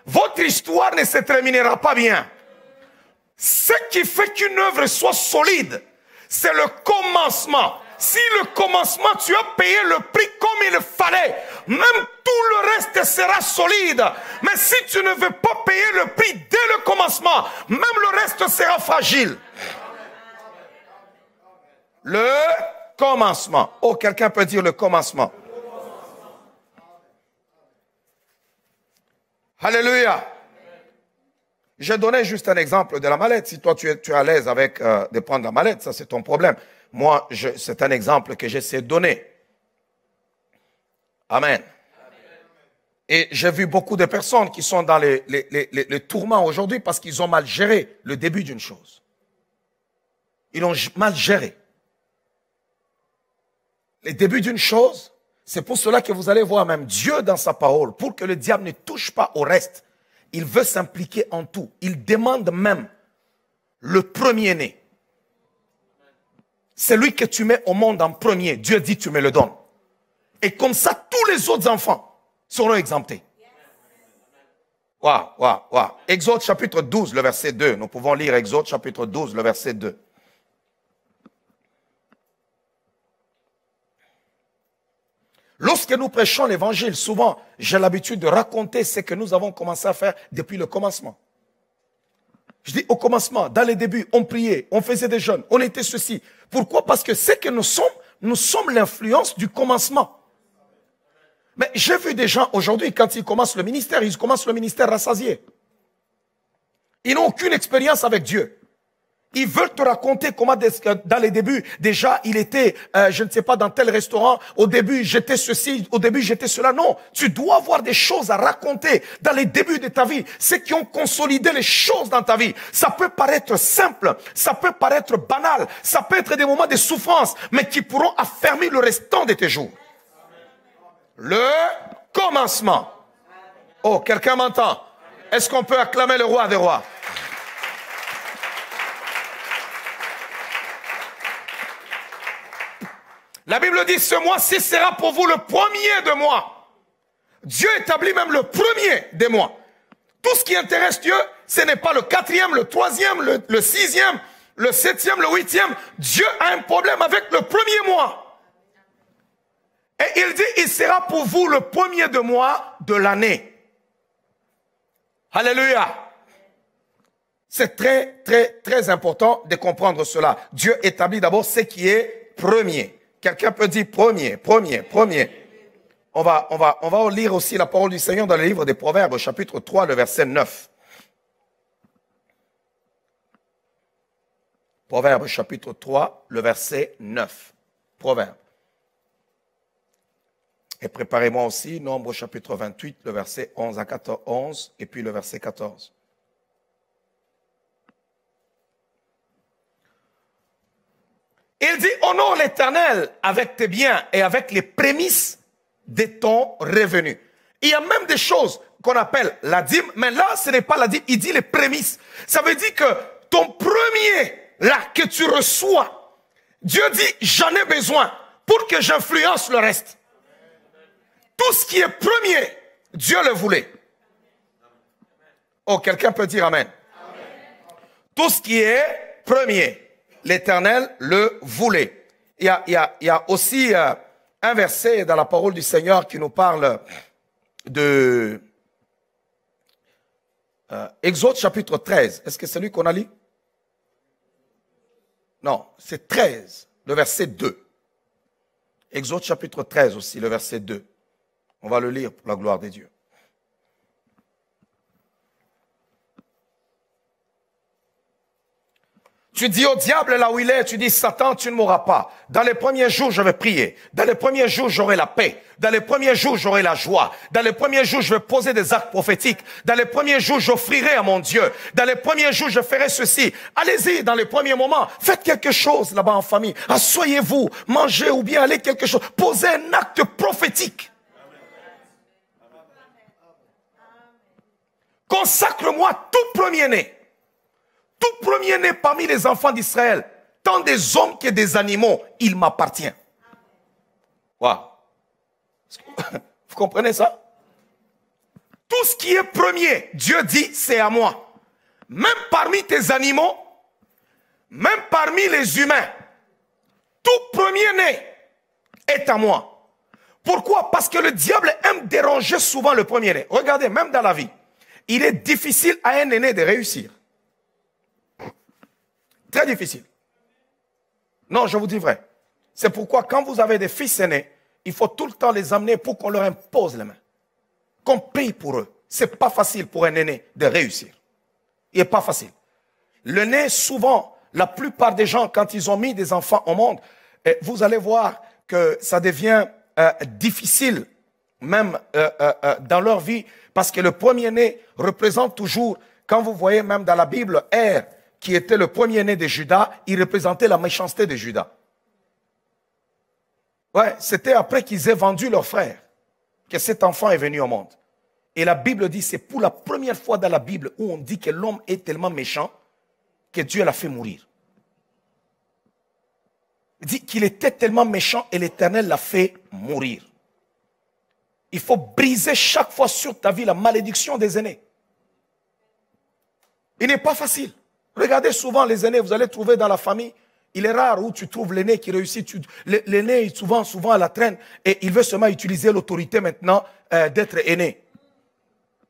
votre histoire ne se terminera pas bien. Ce qui fait qu'une œuvre soit solide, c'est le commencement. Si le commencement, tu as payé le prix comme il fallait, même tout le reste sera solide. Mais si tu ne veux pas payer le prix dès le commencement, même le reste sera fragile. Le commencement. Oh, quelqu'un peut dire le commencement. Alléluia. Je donnais juste un exemple de la mallette. Si toi, tu es à l'aise avec de prendre la mallette, ça c'est ton problème. Moi, c'est un exemple que j'essaie de donner. Amen. Et j'ai vu beaucoup de personnes qui sont dans les tourments aujourd'hui parce qu'ils ont mal géré le début d'une chose. Ils l'ont mal géré. Le début d'une chose, c'est pour cela que vous allez voir même Dieu dans sa parole, pour que le diable ne touche pas au reste. Il veut s'impliquer en tout. Il demande même le premier-né. C'est lui que tu mets au monde en premier. Dieu dit tu me le donnes. Et comme ça, tous les autres enfants seront exemptés. Waouh, waouh, waouh. Exode chapitre 12, le verset 2. Nous pouvons lire Exode chapitre 12, le verset 2. Lorsque nous prêchons l'évangile, souvent, j'ai l'habitude de raconter ce que nous avons commencé à faire depuis le commencement. Je dis au commencement, dans les débuts, on priait, on faisait des jeûnes, on était ceci. Pourquoi? Parce que ce que nous sommes l'influence du commencement. Mais j'ai vu des gens aujourd'hui, quand ils commencent le ministère rassasié. Ils n'ont aucune expérience avec Dieu. Ils veulent te raconter comment, dans les débuts, déjà, il était, je ne sais pas, dans tel restaurant. Au début, j'étais ceci, au début, j'étais cela. Non, tu dois avoir des choses à raconter dans les débuts de ta vie. Ceux qui ont consolidé les choses dans ta vie. Ça peut paraître simple, ça peut paraître banal, ça peut être des moments de souffrance, mais qui pourront affermir le restant de tes jours. Le commencement. Oh, quelqu'un m'entend? Est-ce qu'on peut acclamer le roi des rois? La Bible dit, ce mois-ci sera pour vous le premier de mois. Dieu établit même le premier des mois. Tout ce qui intéresse Dieu, ce n'est pas le quatrième, le troisième, le sixième, le septième, le huitième. Dieu a un problème avec le premier mois. Et il dit, il sera pour vous le premier de mois de l'année. Alléluia. C'est très, très, très important de comprendre cela. Dieu établit d'abord ce qui est premier. Quelqu'un peut dire premier. On va lire aussi la parole du Seigneur dans le livre des Proverbes, chapitre 3, le verset 9. Proverbes, chapitre 3, le verset 9. Proverbes. Et préparez-moi aussi, Nombre, chapitre 28, le verset 11 à 14, 11, et puis le verset 14. Il dit, honore l'Éternel avec tes biens et avec les prémices de ton revenu. Il y a même des choses qu'on appelle la dîme, mais là, ce n'est pas la dîme, il dit les prémices. Ça veut dire que ton premier, là, que tu reçois, Dieu dit, j'en ai besoin pour que j'influence le reste. Tout ce qui est premier, Dieu le voulait. Oh, quelqu'un peut dire amen. Tout ce qui est premier, l'Éternel le voulait. Il y a aussi un verset dans la parole du Seigneur qui nous parle de Exode chapitre 13. Est-ce que c'est lui qu'on a lu? Non, c'est 13, le verset 2. Exode chapitre 13 aussi, le verset 2. On va le lire pour la gloire des dieux. Tu dis au diable là où il est, tu dis Satan, tu ne mourras pas. Dans les premiers jours, je vais prier. Dans les premiers jours, j'aurai la paix. Dans les premiers jours, j'aurai la joie. Dans les premiers jours, je vais poser des actes prophétiques. Dans les premiers jours, j'offrirai à mon Dieu. Dans les premiers jours, je ferai ceci. Allez-y, dans les premiers moments, faites quelque chose là-bas en famille. Asseyez-vous, mangez ou bien allez quelque chose. Posez un acte prophétique. Consacre-moi tout premier-né. Tout premier-né parmi les enfants d'Israël, tant des hommes que des animaux, il m'appartient. Waouh. Vous comprenez ça? Tout ce qui est premier, Dieu dit, c'est à moi. Même parmi tes animaux, même parmi les humains, tout premier-né est à moi. Pourquoi? Parce que le diable aime déranger souvent le premier-né. Regardez, même dans la vie, il est difficile à un aîné de réussir. Très difficile. Non, je vous dis vrai. C'est pourquoi quand vous avez des fils aînés, il faut tout le temps les amener pour qu'on leur impose les mains. Qu'on prie pour eux. C'est pas facile pour un aîné de réussir. Il n'est pas facile. L'aîné, souvent, la plupart des gens, quand ils ont mis des enfants au monde, vous allez voir que ça devient difficile, même dans leur vie, parce que le premier-né représente toujours, quand vous voyez même dans la Bible, qui était le premier-né de Judas, il représentait la méchanceté de Judas. Ouais, c'était après qu'ils aient vendu leur frère que cet enfant est venu au monde. Et la Bible dit, c'est pour la première fois dans la Bible où on dit que l'homme est tellement méchant que Dieu l'a fait mourir. Il dit qu'il était tellement méchant et l'Éternel l'a fait mourir. Il faut briser chaque fois sur ta vie la malédiction des aînés. Il n'est pas facile. Regardez souvent les aînés, vous allez trouver dans la famille, il est rare où tu trouves l'aîné qui réussit. L'aîné est souvent à la traîne et il veut seulement utiliser l'autorité maintenant d'être aîné.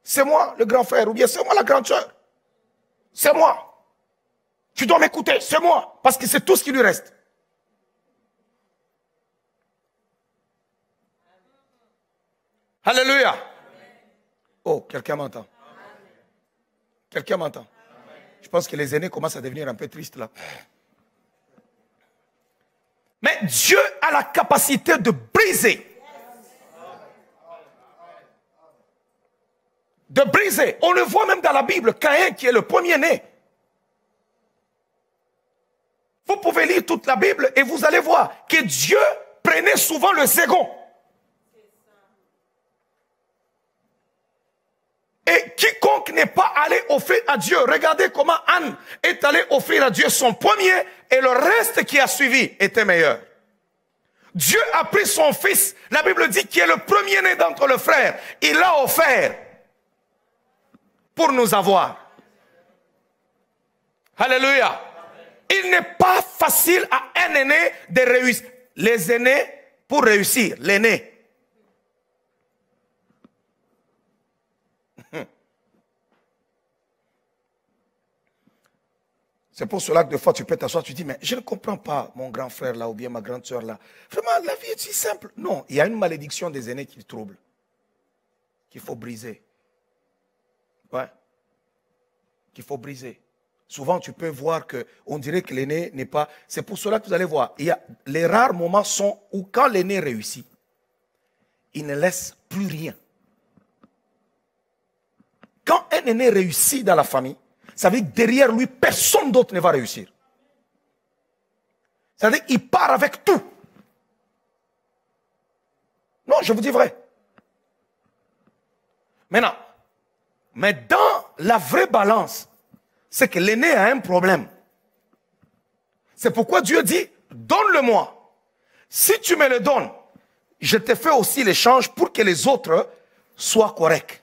C'est moi le grand frère ou bien c'est moi la grande sœur. C'est moi. Tu dois m'écouter, c'est moi. Parce que c'est tout ce qui lui reste. Alléluia. Oh, quelqu'un m'entend. Quelqu'un m'entend. Je pense que les aînés commencent à devenir un peu tristes là. Mais Dieu a la capacité de briser. De briser. On le voit même dans la Bible, Caïn qui est le premier-né. Vous pouvez lire toute la Bible et vous allez voir que Dieu prenait souvent le second. Et quiconque n'est pas allé offrir à Dieu, regardez comment Anne est allée offrir à Dieu son premier et le reste qui a suivi était meilleur. Dieu a pris son fils, la Bible dit qu'il est le premier-né d'entre les frères. Il l'a offert pour nous avoir. Alléluia. Il n'est pas facile à un aîné de réussir. Les aînés, pour réussir, l'aîné. C'est pour cela que des fois tu peux t'asseoir, tu dis, mais je ne comprends pas mon grand frère là ou bien ma grande soeur là. Vraiment, la vie est si simple. Non, il y a une malédiction des aînés qui trouble, qu'il faut briser. Ouais. Qu'il faut briser. Souvent, tu peux voir qu'on dirait que l'aîné n'est pas... C'est pour cela que vous allez voir. Les rares moments sont où quand l'aîné réussit, il ne laisse plus rien. Quand un aîné réussit dans la famille, ça veut dire que derrière lui, personne d'autre ne va réussir. Ça veut dire qu'il part avec tout. Non, je vous dis vrai. Maintenant, mais dans la vraie balance, c'est que l'aîné a un problème. C'est pourquoi Dieu dit, donne-le-moi. Si tu me le donnes, je te fais aussi l'échange pour que les autres soient corrects.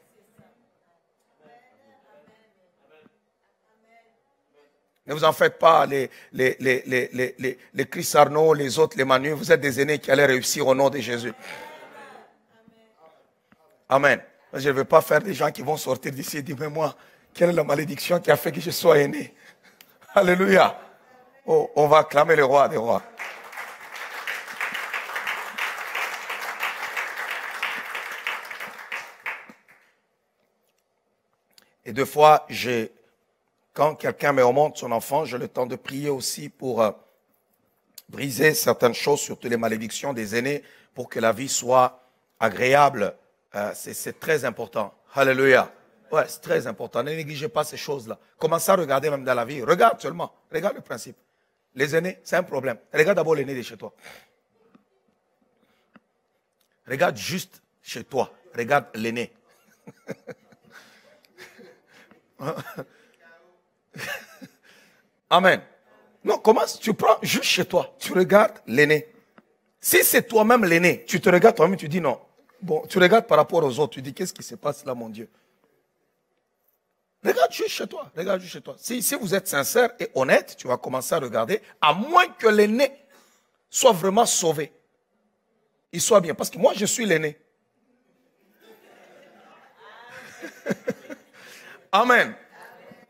Ne vous en faites pas, les Chris Arnaud, les autres, les Manu, vous êtes des aînés qui allaient réussir au nom de Jésus. Amen. Je ne veux pas faire des gens qui vont sortir d'ici et dire, mais moi, quelle est la malédiction qui a fait que je sois aîné? Alléluia. Oh, on va acclamer le roi des rois. Et deux fois, quand quelqu'un me remonte son enfant, j'ai le temps de prier aussi pour briser certaines choses, surtout les malédictions des aînés, pour que la vie soit agréable. C'est très important. Alléluia. Ouais, c'est très important. Ne négligez pas ces choses-là. Commencez à regarder même dans la vie. Regarde seulement. Regarde le principe. Les aînés, c'est un problème. Regarde d'abord l'aîné de chez toi. Regarde juste chez toi. Regarde l'aîné. Amen. Non, commence, tu prends juste chez toi. Tu regardes l'aîné. Si c'est toi-même l'aîné, tu te regardes toi-même, tu dis non. Bon, tu regardes par rapport aux autres, tu dis qu'est-ce qui se passe là, mon Dieu? Regarde juste chez toi, regarde juste chez toi. Si vous êtes sincère et honnête, tu vas commencer à regarder, à moins que l'aîné soit vraiment sauvé. Il soit bien, parce que moi je suis l'aîné. Amen.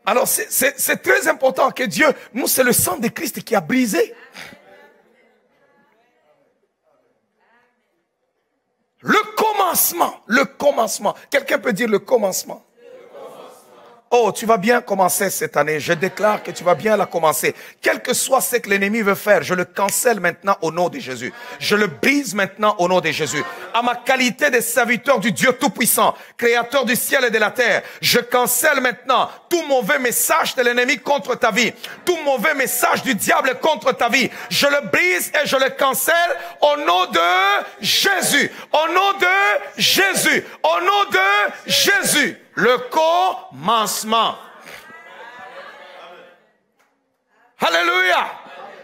Alors c'est très important que Dieu, nous c'est le sang de Christ qui a brisé. Le commencement. Quelqu'un peut dire le commencement. Oh, tu vas bien commencer cette année. Je déclare que tu vas bien la commencer. Quel que soit ce que l'ennemi veut faire, je le cancelle maintenant au nom de Jésus. Je le brise maintenant au nom de Jésus. À ma qualité de serviteur du Dieu Tout-Puissant, créateur du ciel et de la terre, je cancelle maintenant tout mauvais message de l'ennemi contre ta vie. Tout mauvais message du diable contre ta vie. Je le brise et je le cancelle au nom de Jésus. Au nom de Jésus. Au nom de Jésus. Le commencement. Alléluia.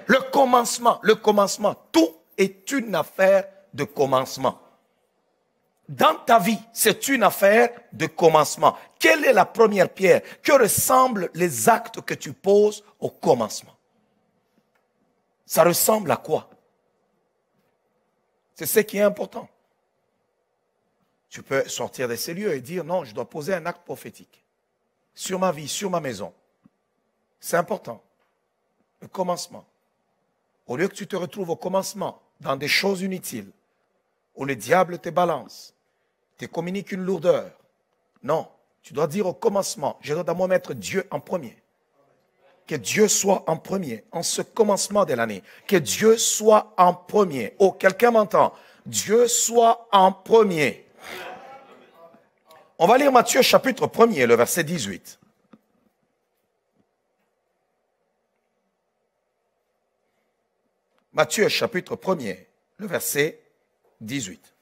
Le commencement. Tout est une affaire de commencement. Dans ta vie, c'est une affaire de commencement. Quelle est la première pierre? Que ressemblent les actes que tu poses au commencement? Ça ressemble à quoi? C'est ce qui est important. Tu peux sortir de ces lieux et dire, non, je dois poser un acte prophétique. Sur ma vie, sur ma maison. C'est important. Le commencement. Au lieu que tu te retrouves au commencement, dans des choses inutiles, où le diable te balance, te communique une lourdeur. Non, tu dois dire au commencement, je dois d'abord mettre Dieu en premier. Que Dieu soit en premier, en ce commencement de l'année. Que Dieu soit en premier. Oh, quelqu'un m'entend? Dieu soit en premier. On va lire Matthieu chapitre 1er, le verset 18. Matthieu chapitre 1er, le verset 18.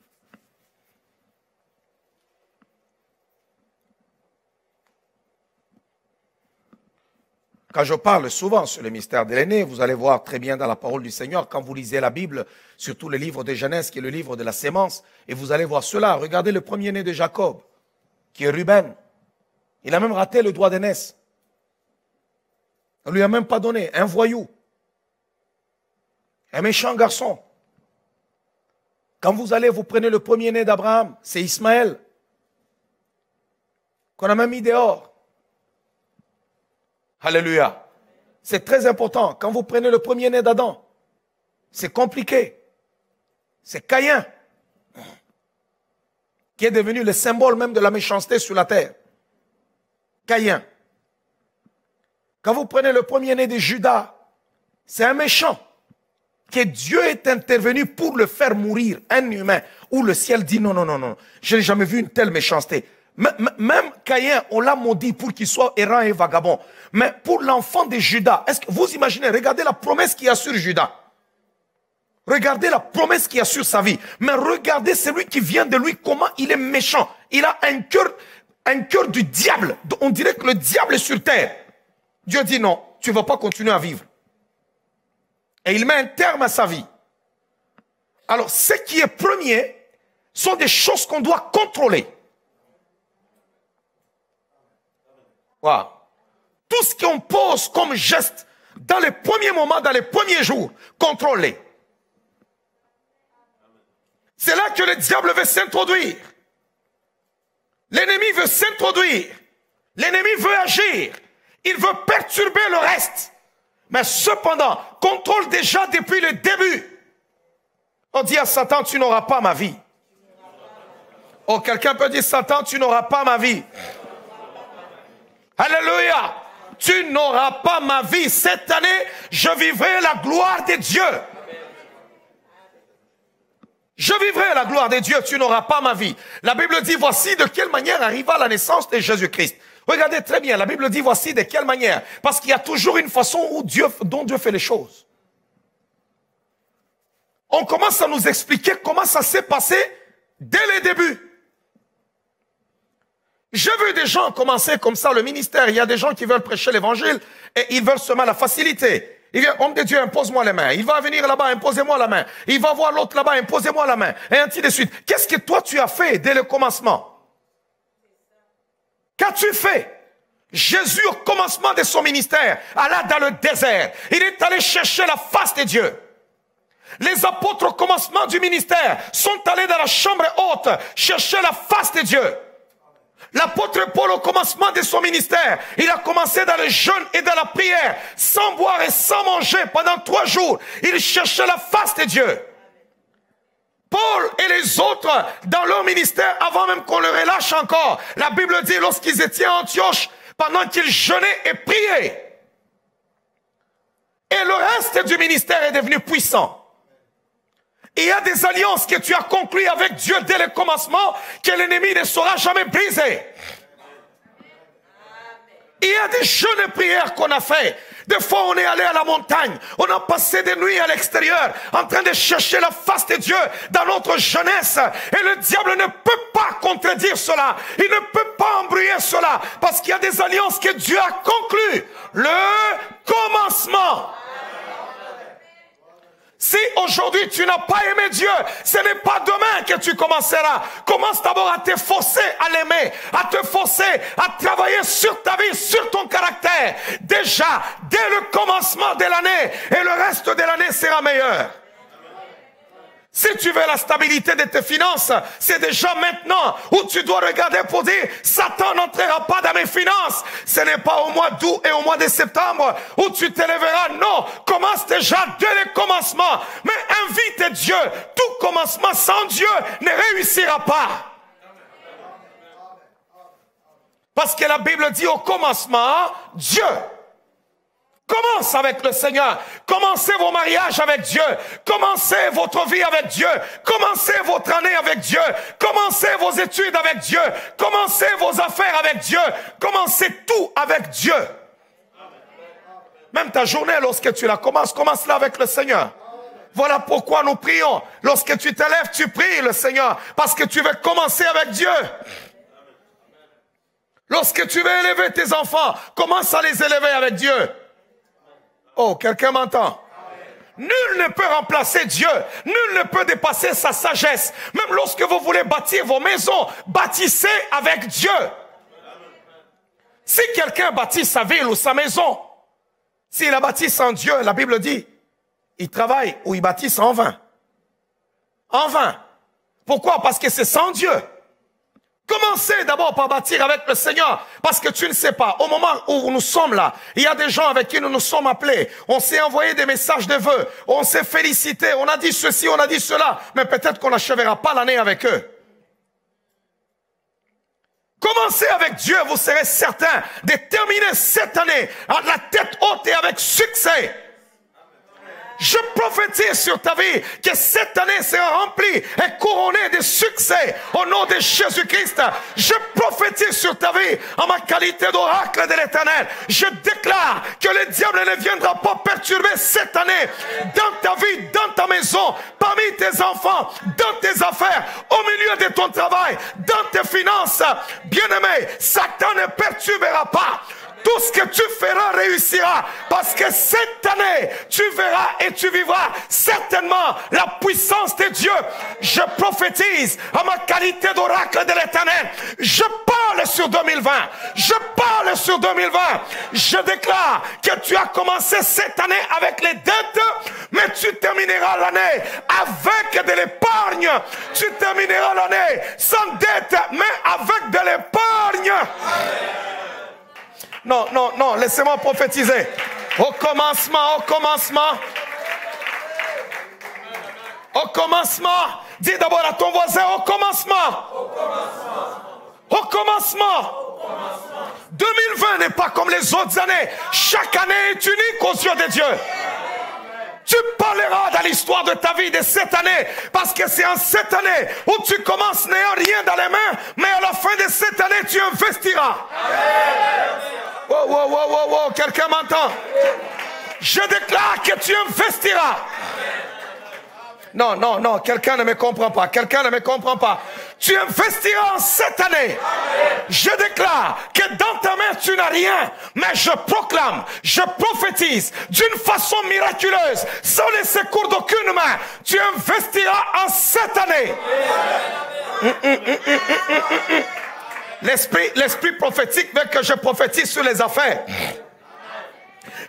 Quand je parle souvent sur le mystère de l'aîné, vous allez voir très bien dans la parole du Seigneur, quand vous lisez la Bible, surtout le livre de Genèse, qui est le livre de la sémence, et vous allez voir cela. Regardez le premier-né de Jacob, qui est Ruben. Il a même raté le doigt d'aînesse. On ne lui a même pas donné. Un voyou. Un méchant garçon. Quand vous allez, vous prenez le premier-né d'Abraham, c'est Ismaël, qu'on a même mis dehors. Alléluia. C'est très important. Quand vous prenez le premier-né d'Adam, c'est compliqué. C'est Caïn, qui est devenu le symbole même de la méchanceté sur la terre. Caïn. Quand vous prenez le premier-né de Judas, c'est un méchant, que Dieu est intervenu pour le faire mourir, un humain, où le ciel dit non, non, non, non, je n'ai jamais vu une telle méchanceté. Même Caïn, on l'a maudit pour qu'il soit errant et vagabond. Mais pour l'enfant de Judas, est-ce que vous imaginez, regardez la promesse qu'il y a sur Judas. Regardez la promesse qu'il y a sur sa vie. Mais regardez celui qui vient de lui, comment il est méchant. Il a un cœur du diable. On dirait que le diable est sur terre. Dieu dit non, tu ne vas pas continuer à vivre. Et il met un terme à sa vie. Alors, ce qui est premier sont des choses qu'on doit contrôler. Wow. Tout ce qu'on pose comme geste dans les premiers moments, dans les premiers jours, contrôlez. C'est là que le diable veut s'introduire. L'ennemi veut s'introduire. L'ennemi veut agir. Il veut perturber le reste. Mais cependant, contrôle déjà depuis le début. On dit à Satan, tu n'auras pas ma vie. Oh, quelqu'un peut dire, Satan, tu n'auras pas ma vie. Alléluia. Tu n'auras pas ma vie. Cette année, je vivrai la gloire de Dieu. Je vivrai la gloire de Dieu. Tu n'auras pas ma vie. La Bible dit, voici de quelle manière arriva la naissance de Jésus-Christ. Regardez très bien, la Bible dit, voici de quelle manière. Parce qu'il y a toujours une façon dont Dieu fait les choses. On commence à nous expliquer comment ça s'est passé dès le début. J'ai vu des gens commencer comme ça le ministère. Il y a des gens qui veulent prêcher l'évangile et ils veulent seulement la facilité. Il vient, homme de Dieu, impose-moi les mains. Il va venir là-bas, imposez-moi la main. Il va voir l'autre là-bas, imposez-moi la main. Et ainsi de suite. Qu'est-ce que toi tu as fait dès le commencement? Qu'as-tu fait? Jésus, au commencement de son ministère, alla dans le désert. Il est allé chercher la face de Dieu. Les apôtres, au commencement du ministère, sont allés dans la chambre haute chercher la face de Dieu. L'apôtre Paul, au commencement de son ministère, il a commencé dans le jeûne et dans la prière, sans boire et sans manger pendant 3 jours. Il cherchait la face de Dieu. Paul et les autres, dans leur ministère, avant même qu'on le relâche encore, la Bible dit, lorsqu'ils étaient à Antioche, pendant qu'ils jeûnaient et priaient, et le reste du ministère est devenu puissant. Il y a des alliances que tu as conclues avec Dieu dès le commencement que l'ennemi ne saura jamais briser. Il y a des jeûnes et prières qu'on a fait. Des fois, on est allé à la montagne. On a passé des nuits à l'extérieur en train de chercher la face de Dieu dans notre jeunesse. Et le diable ne peut pas contredire cela. Il ne peut pas embrouiller cela. Parce qu'il y a des alliances que Dieu a conclues. Le commencement. Si aujourd'hui tu n'as pas aimé Dieu, ce n'est pas demain que tu commenceras. Commence d'abord à te forcer à l'aimer, à te forcer à travailler sur ta vie, sur ton caractère. Déjà, dès le commencement de l'année, et le reste de l'année sera meilleur. Si tu veux la stabilité de tes finances, c'est déjà maintenant où tu dois regarder pour dire « Satan n'entrera pas dans mes finances ». Ce n'est pas au mois d'août et au mois de septembre où tu t'élèveras. Non, commence déjà dès le commencement. Mais invite Dieu. Tout commencement sans Dieu ne réussira pas. Parce que la Bible dit au commencement, Dieu. Commence avec le Seigneur. Commencez vos mariages avec Dieu. Commencez votre vie avec Dieu. Commencez votre année avec Dieu. Commencez vos études avec Dieu. Commencez vos affaires avec Dieu. Commencez tout avec Dieu. Même ta journée, lorsque tu la commences, commence-la avec le Seigneur. Voilà pourquoi nous prions. Lorsque tu te lèves, tu pries le Seigneur. Parce que tu veux commencer avec Dieu. Lorsque tu veux élever tes enfants, commence à les élever avec Dieu. Oh, quelqu'un m'entend? Nul ne peut remplacer Dieu. Nul ne peut dépasser sa sagesse. Même lorsque vous voulez bâtir vos maisons, bâtissez avec Dieu. Si quelqu'un bâtit sa ville ou sa maison, s'il a bâti sans Dieu, la Bible dit, il travaille ou il bâtisse en vain. En vain. Pourquoi? Parce que c'est sans Dieu. Commencez d'abord par bâtir avec le Seigneur, parce que tu ne sais pas, au moment où nous sommes là, il y a des gens avec qui nous nous sommes appelés, on s'est envoyé des messages de vœux, on s'est félicité, on a dit ceci, on a dit cela, mais peut-être qu'on n'achèvera pas l'année avec eux. Commencez avec Dieu, vous serez certain de terminer cette année à la tête haute et avec succès. Je prophétise sur ta vie que cette année sera remplie et couronnée de succès au nom de Jésus-Christ. Je prophétise sur ta vie en ma qualité d'oracle de l'Éternel. Je déclare que le diable ne viendra pas perturber cette année dans ta vie, dans ta maison, parmi tes enfants, dans tes affaires, au milieu de ton travail, dans tes finances. Bien-aimé, Satan ne perturbera pas. Tout ce que tu feras réussira. Parce que cette année, tu verras et tu vivras certainement la puissance de Dieu. Je prophétise en ma qualité d'oracle de l'Éternel. Je parle sur 2020. Je parle sur 2020. Je déclare que tu as commencé cette année avec les dettes, mais tu termineras l'année avec de l'épargne. Tu termineras l'année sans dette, mais avec de l'épargne. Non, non, non, laissez-moi prophétiser. Au commencement, dis d'abord à ton voisin, au commencement. 2020 n'est pas comme les autres années. Chaque année est unique aux yeux de Dieu. Tu parleras dans l'histoire de ta vie de cette année, parce que c'est en cette année où tu commences n'ayant rien dans les mains, mais à la fin de cette année, tu investiras. Wow, quelqu'un m'entend? Je déclare que tu investiras. Non, quelqu'un ne me comprend pas. Tu investiras en cette année. Je déclare que dans ta main tu n'as rien, mais je proclame, je prophétise d'une façon miraculeuse, sans le secours d'aucune main, tu investiras en cette année. L'esprit prophétique veut que je prophétise sur les affaires.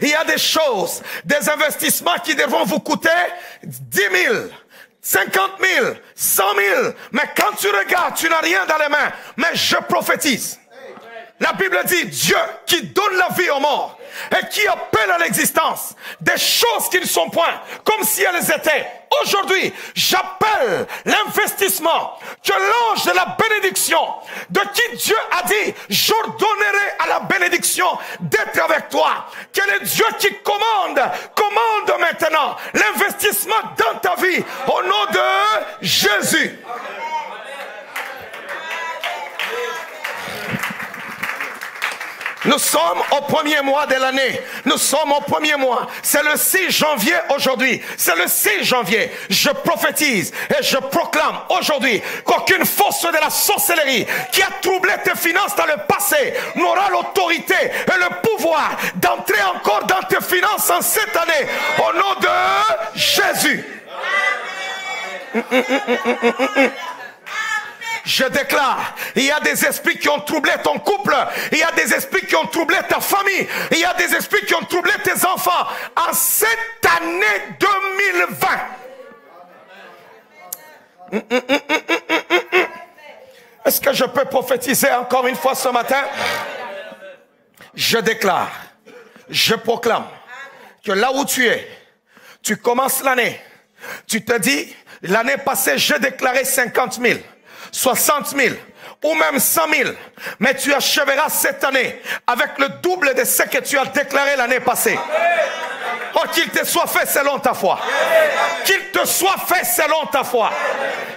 Il y a des choses, des investissements qui devront vous coûter 10 000, 50 000, 100 000. Mais quand tu regardes, tu n'as rien dans les mains. Mais je prophétise. La Bible dit, Dieu qui donne la vie aux morts et qui appelle à l'existence des choses qui ne sont point, comme si elles étaient. Aujourd'hui, j'appelle l'investissement, que l'ange de la bénédiction, de qui Dieu a dit, j'ordonnerai à la bénédiction d'être avec toi. Que le Dieu qui commande maintenant l'investissement dans ta vie, au nom de Jésus. Nous sommes au premier mois de l'année. Nous sommes au premier mois. C'est le 6 janvier aujourd'hui. C'est le 6 janvier. Je prophétise et je proclame aujourd'hui qu'aucune force de la sorcellerie qui a troublé tes finances dans le passé n'aura l'autorité et le pouvoir d'entrer encore dans tes finances en cette année. Au nom de Jésus. Je déclare, il y a des esprits qui ont troublé ton couple, il y a des esprits qui ont troublé ta famille, il y a des esprits qui ont troublé tes enfants en cette année 2020. Est-ce que je peux prophétiser encore une fois ce matin? Je déclare, je proclame que là où tu es, tu commences l'année, tu te dis, l'année passée j'ai déclaré 50 000. 60 000 ou même 100 000, mais tu achèveras cette année avec le double de ce que tu as déclaré l'année passée. Oh, qu'il te soit fait selon ta foi. Qu'il te soit fait selon ta foi.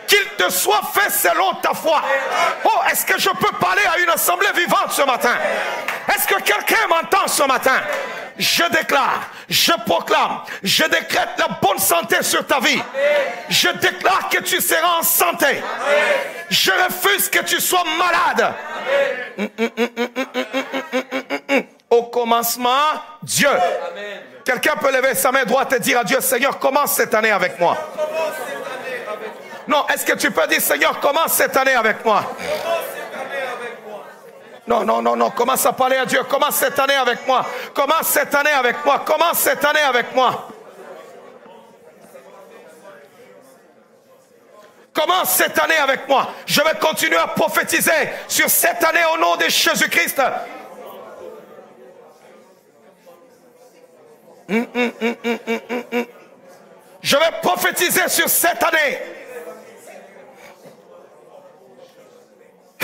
Qu'il te soit fait selon ta foi. Oh, est-ce que je peux parler à une assemblée vivante ce matin? Est-ce que quelqu'un m'entend ce matin? Je déclare, je proclame, je décrète la bonne santé sur ta vie. Je déclare que tu seras en santé. Je refuse que tu sois malade. Au commencement, Dieu. Quelqu'un peut lever sa main droite et dire à Dieu, Seigneur, commence cette année avec moi. Non, est-ce que tu peux dire, Seigneur, commence cette année avec moi? Non, non, non, non, commence à parler à Dieu. Commence cette année avec moi. Commence cette année avec moi. Commence cette année avec moi. Commence cette année avec moi. Je vais continuer à prophétiser sur cette année au nom de Jésus-Christ. Je vais prophétiser sur cette année.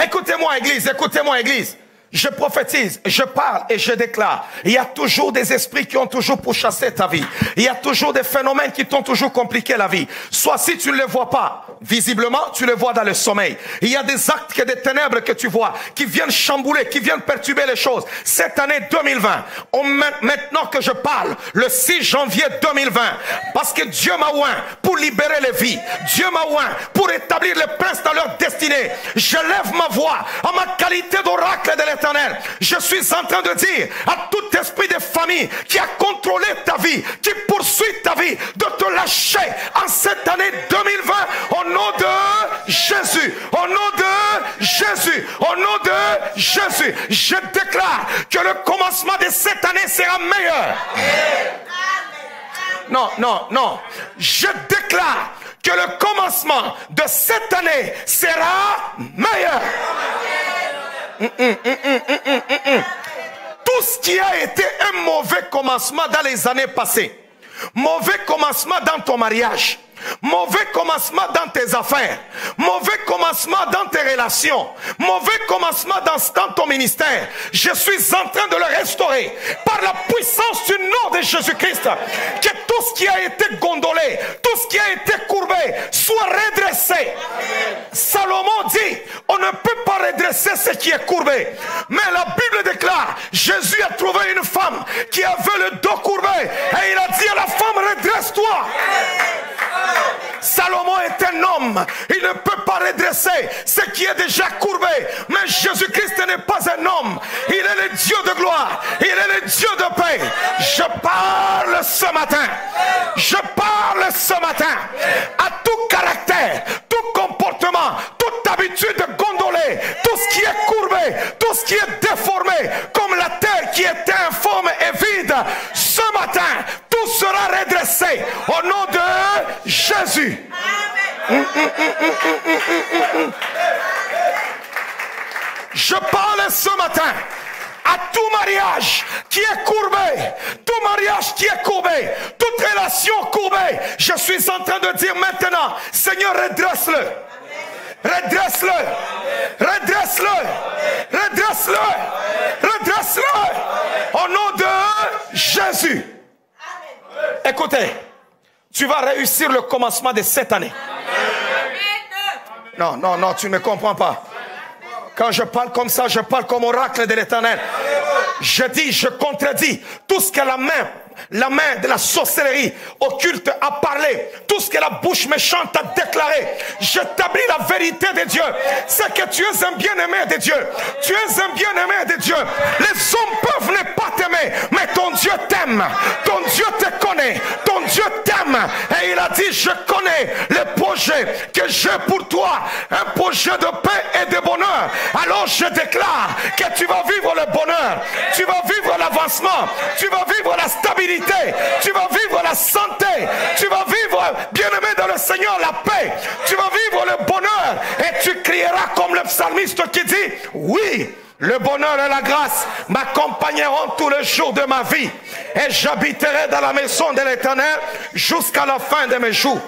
Écoutez-moi, Église, écoutez-moi, Église. Je prophétise, je parle et je déclare. Il y a toujours des esprits qui ont toujours pourchassé ta vie. Il y a toujours des phénomènes qui t'ont toujours compliqué la vie. Soit si tu ne les vois pas, visiblement, tu les vois dans le sommeil. Il y a des actes et des ténèbres que tu vois, qui viennent chambouler, qui viennent perturber les choses. Cette année 2020, maintenant que je parle, le 6 janvier 2020, parce que Dieu m'a oint pour libérer les vies. Dieu m'a oint pour établir les princes dans leur destinée. Je lève ma voix en ma qualité d'oracle de l'Éternel. Je suis en train de dire à tout esprit de famille qui a contrôlé ta vie, qui poursuit ta vie, de te lâcher en cette année 2020 au nom de Jésus, au nom de Jésus, au nom de Jésus. Je déclare que le commencement de cette année sera meilleur. Non, non, non. Je déclare que le commencement de cette année sera meilleur. Tout ce qui a été un mauvais commencement dans les années passées, mauvais commencement dans ton mariage, mauvais commencement dans tes affaires, mauvais commencement dans tes relations, mauvais commencement dans ton ministère, je suis en train de le restaurer par la puissance du nom de Jésus-Christ. Que tout ce qui a été gondolé, tout ce qui a été courbé soit redressé. Salomon dit, on ne peut pas redresser ce qui est courbé, mais la Bible déclare, Jésus a trouvé une femme qui avait le dos courbé et il a dit à la femme, redresse-toi. Salomon est un homme, il ne peut pas redresser ce qui est déjà courbé, mais Jésus-Christ n'est pas un homme, il est le Dieu de gloire, il est le Dieu de paix. Je parle ce matin, je parle ce matin à tout caractère, tout comportement, toute habitude de gondoler, tout ce qui est courbé, tout ce qui est déformé, comme la terre qui était informe et vide, ce matin, tout sera redressé au nom de Jésus. Je parle ce matin à tout mariage qui est courbé, tout mariage qui est courbé, toute relation courbée. Je suis en train de dire maintenant, Seigneur, redresse-le. Redresse-le, redresse-le, redresse-le, redresse-le au nom de Jésus. Écoutez, tu vas réussir le commencement de cette année. Non, non, non, tu ne me comprends pas. Quand je parle comme ça, je parle comme oracle de l'Éternel. Je dis, je contredis tout ce que la main de la sorcellerie occulte a parlé, tout ce que la bouche méchante a déclaré. J'établis la vérité de Dieu. C'est que tu es un bien-aimé de Dieu. Tu es un bien-aimé de Dieu. Les hommes peuvent ne pas t'aimer, mais ton Dieu t'aime. Ton Dieu te connaît. Ton Dieu t'aime. Et il a dit, je connais les projets que j'ai pour toi. Un projet de paix et de bonheur. Alors je déclare que tu vas vivre le bonheur. Tu vas vivre l'avancement. Tu vas vivre la stabilité. Tu vas vivre la santé. Tu vas vivre, bien-aimé dans le Seigneur, la paix. Tu vas vivre le bonheur. Et tu crieras comme le psalmiste qui dit, oui, le bonheur et la grâce m'accompagneront tous les jours de ma vie. Et j'habiterai dans la maison de l'Éternel jusqu'à la fin de mes jours.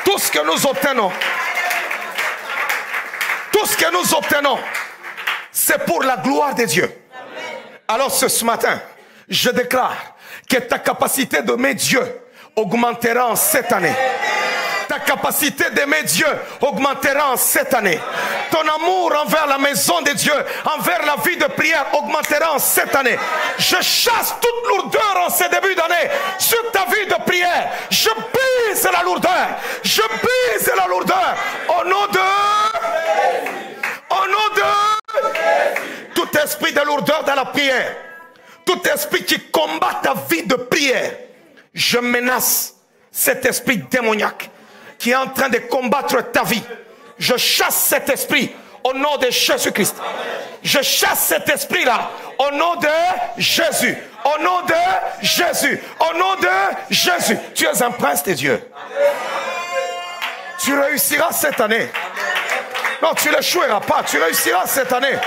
Tout ce que nous obtenons, tout ce que nous obtenons, c'est pour la gloire de Dieu. Alors ce matin, je déclare que ta capacité d'aimer Dieu augmentera en cette année. Ta capacité d'aimer Dieu augmentera en cette année. Ton amour envers la maison de Dieu, envers la vie de prière augmentera en cette année. Je chasse toute lourdeur en ce début d'année sur ta vie de prière. Je brise la lourdeur. Je brise la lourdeur. Au nom de tout esprit de lourdeur dans la prière, tout esprit qui combat ta vie de prière, je menace cet esprit démoniaque qui est en train de combattre ta vie. Je chasse cet esprit au nom de Jésus-Christ. Je chasse cet esprit-là au nom de Jésus. Au nom de Jésus. Au nom de Jésus. Tu es un prince de Dieu. Tu réussiras cette année. Non, tu n'échoueras pas. Tu réussiras cette année.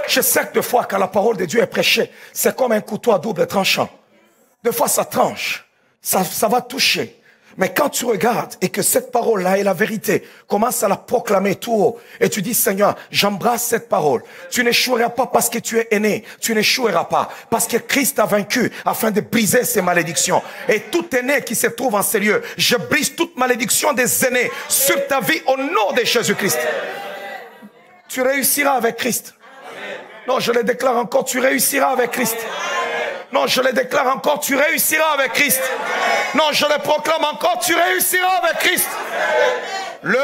Je sais que des fois, quand la parole de Dieu est prêchée, c'est comme un couteau à double tranchant. Des fois, ça tranche. Ça va toucher. Mais quand tu regardes et que cette parole-là est la vérité, commence à la proclamer tout haut et tu dis, Seigneur, j'embrasse cette parole. Tu n'échoueras pas parce que tu es aîné. Tu n'échoueras pas parce que Christ a vaincu afin de briser ces malédictions. Et tout aîné qui se trouve en ces lieux, je brise toute malédiction des aînés sur ta vie au nom de Jésus-Christ. Tu réussiras avec Christ. Non, je le déclare encore, tu réussiras avec Christ. Non, je le déclare encore, tu réussiras avec Christ. Non, je le proclame encore, tu réussiras avec Christ. Le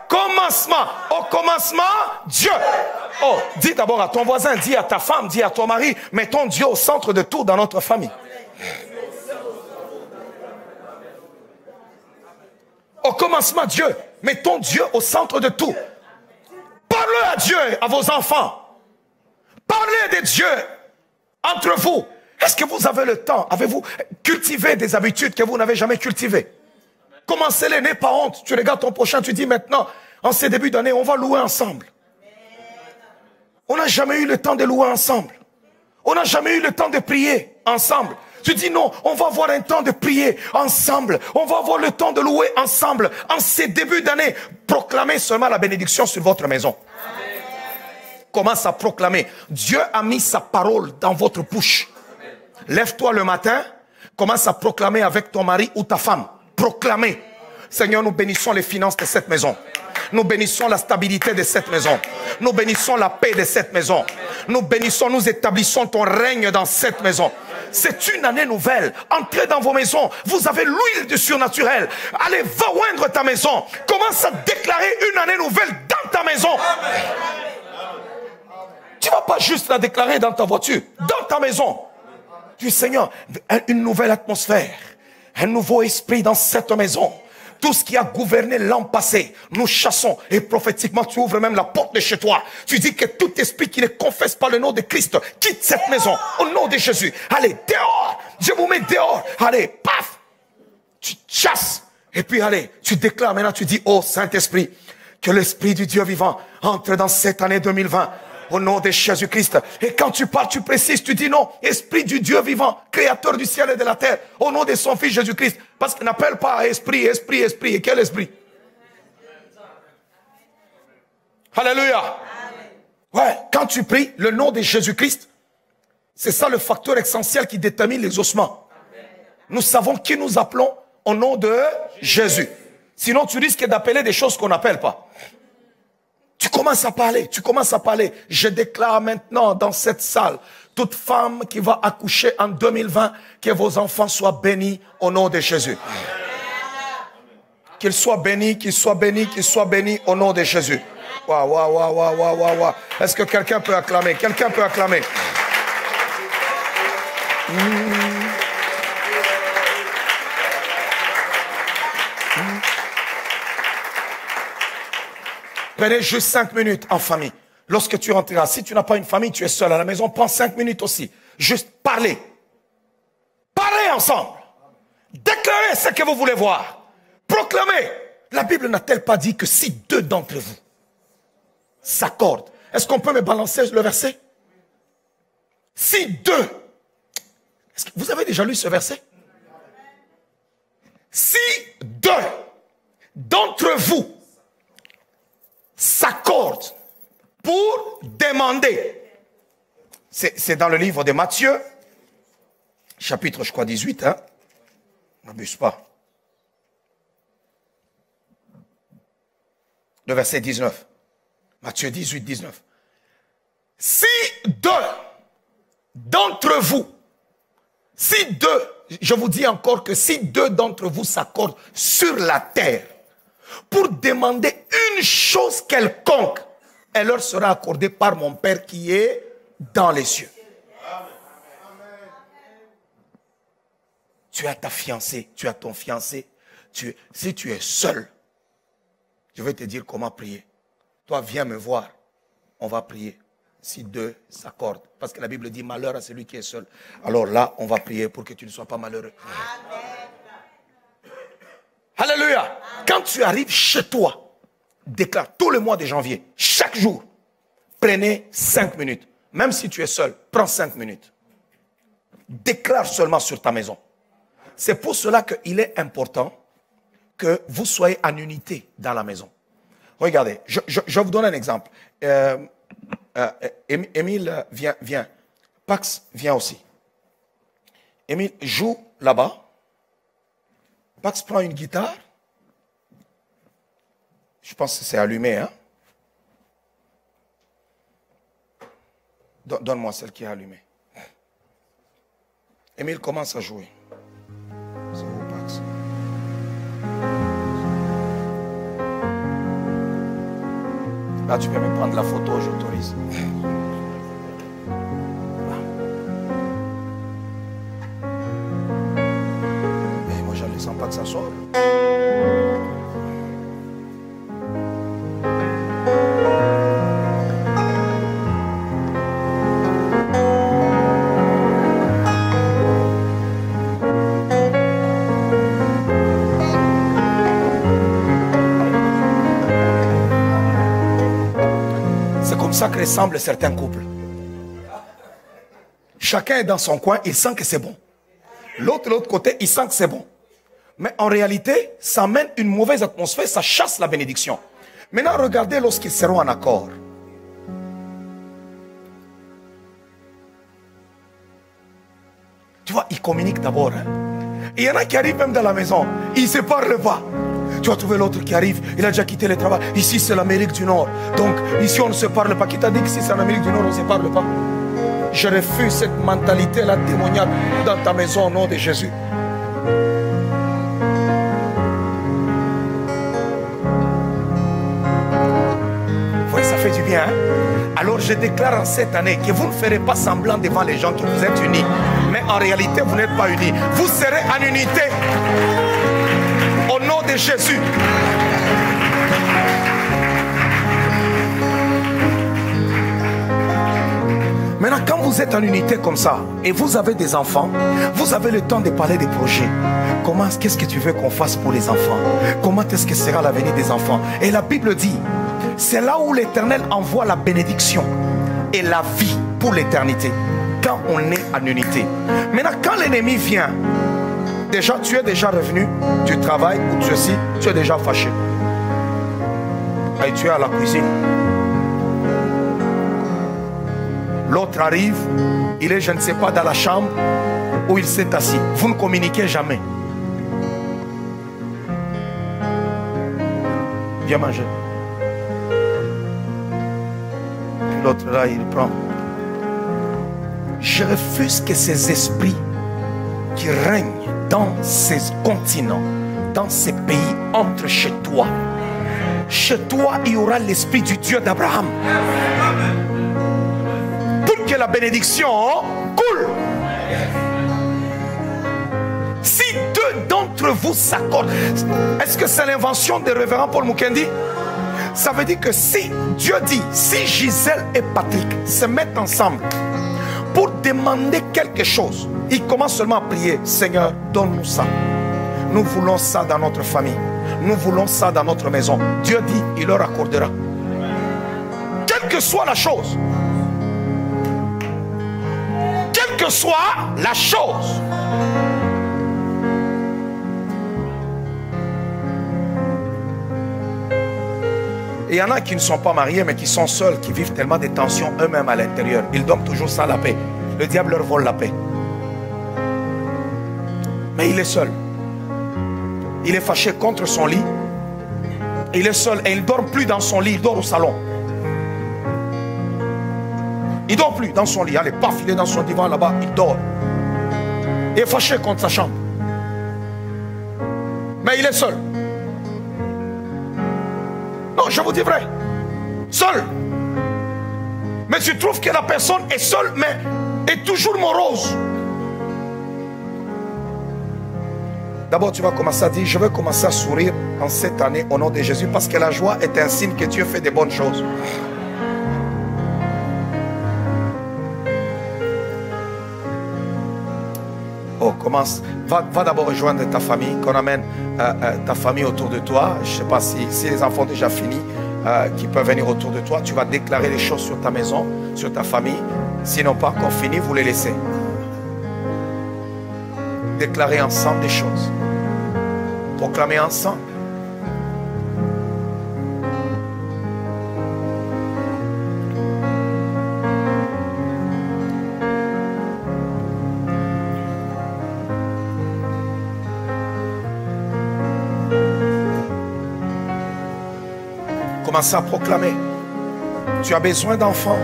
commencement. Au commencement, Dieu. Oh, dis d'abord à ton voisin, dis à ta femme, dis à ton mari, mettons Dieu au centre de tout dans notre famille. Au commencement, Dieu. Mettons Dieu au centre de tout. Parlez à Dieu, à vos enfants. Parlez de Dieu entre vous. Est-ce que vous avez le temps? Avez-vous cultivé des habitudes que vous n'avez jamais cultivées? Commencez-les, n'aie pas honte. Tu regardes ton prochain, tu dis maintenant, en ces débuts d'année, on va louer ensemble. On n'a jamais eu le temps de louer ensemble. On n'a jamais eu le temps de prier ensemble. Tu dis non, on va avoir un temps de prier ensemble. On va avoir le temps de louer ensemble. En ces débuts d'année, proclamez seulement la bénédiction sur votre maison. Commence à proclamer. Dieu a mis sa parole dans votre bouche. Lève-toi le matin, commence à proclamer avec ton mari ou ta femme. Proclamez. Seigneur, nous bénissons les finances de cette maison. Nous bénissons la stabilité de cette maison. Nous bénissons la paix de cette maison. Nous bénissons, nous établissons ton règne dans cette maison. C'est une année nouvelle. Entrez dans vos maisons. Vous avez l'huile du surnaturel. Allez, va oindre ta maison. Commence à déclarer une année nouvelle dans ta maison. Tu ne vas pas juste la déclarer dans ta voiture, dans ta maison. Du Seigneur, une nouvelle atmosphère, un nouveau esprit dans cette maison. Tout ce qui a gouverné l'an passé, nous chassons. Et prophétiquement, tu ouvres même la porte de chez toi. Tu dis que tout esprit qui ne confesse pas le nom de Christ quitte cette maison au nom de Jésus. Allez, dehors. Je vous mets dehors. Allez, paf. Tu chasses. Et puis allez, tu déclares maintenant, tu dis, oh Saint-Esprit, que l'Esprit du Dieu vivant entre dans cette année 2020. Au nom de Jésus-Christ. Et quand tu parles, tu précises, tu dis non, Esprit du Dieu vivant, Créateur du ciel et de la terre, au nom de son Fils Jésus-Christ. Parce qu'il n'appelle pas Esprit, Esprit, Esprit. Et quel esprit? Alléluia. Ouais, quand tu pries le nom de Jésus-Christ, C'est ça le facteur essentiel qui détermine les ossements. Nous savons qui nous appelons au nom de Jésus. Sinon, tu risques d'appeler des choses qu'on n'appelle pas. Tu commences à parler, tu commences à parler. Je déclare maintenant dans cette salle, toute femme qui va accoucher en 2020, que vos enfants soient bénis au nom de Jésus. Qu'ils soient bénis, qu'ils soient bénis, qu'ils soient bénis au nom de Jésus. Waouh, waouh, waouh, waouh, waouh, waouh. Est-ce que quelqu'un peut acclamer? Quelqu'un peut acclamer? Prenez juste 5 minutes en famille. Lorsque tu rentreras, si tu n'as pas une famille, tu es seul à la maison, prends 5 minutes aussi. Juste parler. Parlez ensemble. Déclarez ce que vous voulez voir. Proclamez. La Bible n'a-t-elle pas dit que si 2 d'entre vous s'accordent, est-ce qu'on peut me balancer le verset? Si 2, est-ce que vous avez déjà lu ce verset? Si 2 d'entre vous s'accordent pour demander. C'est dans le livre de Matthieu, chapitre, je crois, 18, hein? N'abuse pas. Le verset 19. Matthieu 18, 19. Si 2 d'entre vous, je vous dis encore que si 2 d'entre vous s'accordent sur la terre pour demander une chose quelconque, elle leur sera accordée par mon Père qui est dans les cieux. Tu as ta fiancée, tu as ton fiancé. Si tu es seul, je vais te dire comment prier. Toi, viens me voir. On va prier. Si 2 s'accordent. Parce que la Bible dit malheur à celui qui est seul. Alors là, on va prier pour que tu ne sois pas malheureux. Amen. Alléluia. Quand tu arrives chez toi, déclare tout le mois de janvier, chaque jour, prenez 5 minutes. Même si tu es seul, prends 5 minutes. Déclare seulement sur ta maison. C'est pour cela qu'il est important que vous soyez en unité dans la maison. Regardez, je vais vous donner un exemple. Émile, viens. Pax, viens aussi. Émile, joue là-bas. Pax prend une guitare. Je pense que c'est allumé, hein? Donne-moi celle qui est allumée. Émile commence à jouer. C'est où, Pax? Là, tu peux me prendre la photo, j'autorise. Mais moi, je ne sens pas que ça sort. C'est ça que ressemblent certains couples. Chacun est dans son coin, il sent que c'est bon. L'autre, de l'autre côté, il sent que c'est bon. Mais en réalité, ça amène une mauvaise atmosphère, ça chasse la bénédiction. Maintenant, regardez lorsqu'ils seront en accord. Tu vois, ils communiquent d'abord. Hein? Il y en a qui arrivent même dans la maison, ils ne se parlent pas. Tu vas trouver l'autre qui arrive, il a déjà quitté le travail. Ici, c'est l'Amérique du Nord. Donc, ici, on ne se parle pas. Qui t'a dit que si c'est l'Amérique du Nord, on ne se parle pas? Je refuse cette mentalité-là démoniaque dans ta maison au nom de Jésus. Vous voyez, ça fait du bien. Hein? Alors, je déclare en cette année que vous ne ferez pas semblant devant les gens que vous êtes unis. Mais en réalité, vous n'êtes pas unis. Vous serez en unité. Au nom de Jésus. Maintenant, quand vous êtes en unité comme ça, et vous avez des enfants, vous avez le temps de parler des projets. Qu'est-ce que tu veux qu'on fasse pour les enfants? Comment est-ce que sera l'avenir des enfants? Et la Bible dit, c'est là où l'Éternel envoie la bénédiction et la vie pour l'éternité. Quand on est en unité. Maintenant, quand l'ennemi vient, déjà, tu es déjà revenu du travail ou de ceci, tu es déjà fâché. Et tu es à la cuisine. L'autre arrive, il est, je ne sais pas, dans la chambre où il s'est assis. Vous ne communiquez jamais. Viens manger. Puis l'autre là, il prend. Je refuse que ces esprits qui règnent dans ces continents, dans ces pays, entrent chez toi. Chez toi, il y aura l'esprit du Dieu d'Abraham. Pour que la bénédiction coule. Si deux d'entre vous s'accordent, est-ce que c'est l'invention de révérend Paul Mukendi? Ça veut dire que si Dieu dit, si Gisèle et Patrick se mettent ensemble pour demander quelque chose, ils commencent seulement à prier, Seigneur, donne-nous ça. Nous voulons ça dans notre famille. Nous voulons ça dans notre maison. Dieu dit, il leur accordera. Quelle que soit la chose. Quelle que soit la chose. Et il y en a qui ne sont pas mariés, mais qui sont seuls, qui vivent tellement de tensions eux-mêmes à l'intérieur. Ils dorment toujours sans la paix. Le diable leur vole la paix. Mais il est seul. Il est fâché contre son lit. Il est seul et il ne dort plus dans son lit, il dort au salon. Il ne dort plus dans son lit. Allez, paf, il est dans son divan là-bas, il dort. Il est fâché contre sa chambre. Mais il est seul. Non, je vous dis vrai. Seul. Mais tu trouves que la personne est seule, mais est toujours morose. D'abord, tu vas commencer à dire, je vais commencer à sourire en cette année au nom de Jésus, parce que la joie est un signe que Dieu fait des bonnes choses. Oh, commence. Va d'abord rejoindre ta famille, qu'on amène ta famille autour de toi. Je ne sais pas si les enfants ont déjà fini, qui peuvent venir autour de toi. Tu vas déclarer les choses sur ta maison, sur ta famille. S'ils n'ont pas encore fini, vous les laissez. Déclarer ensemble des choses. Proclamer ensemble. Commencez à proclamer. Tu as besoin d'enfants.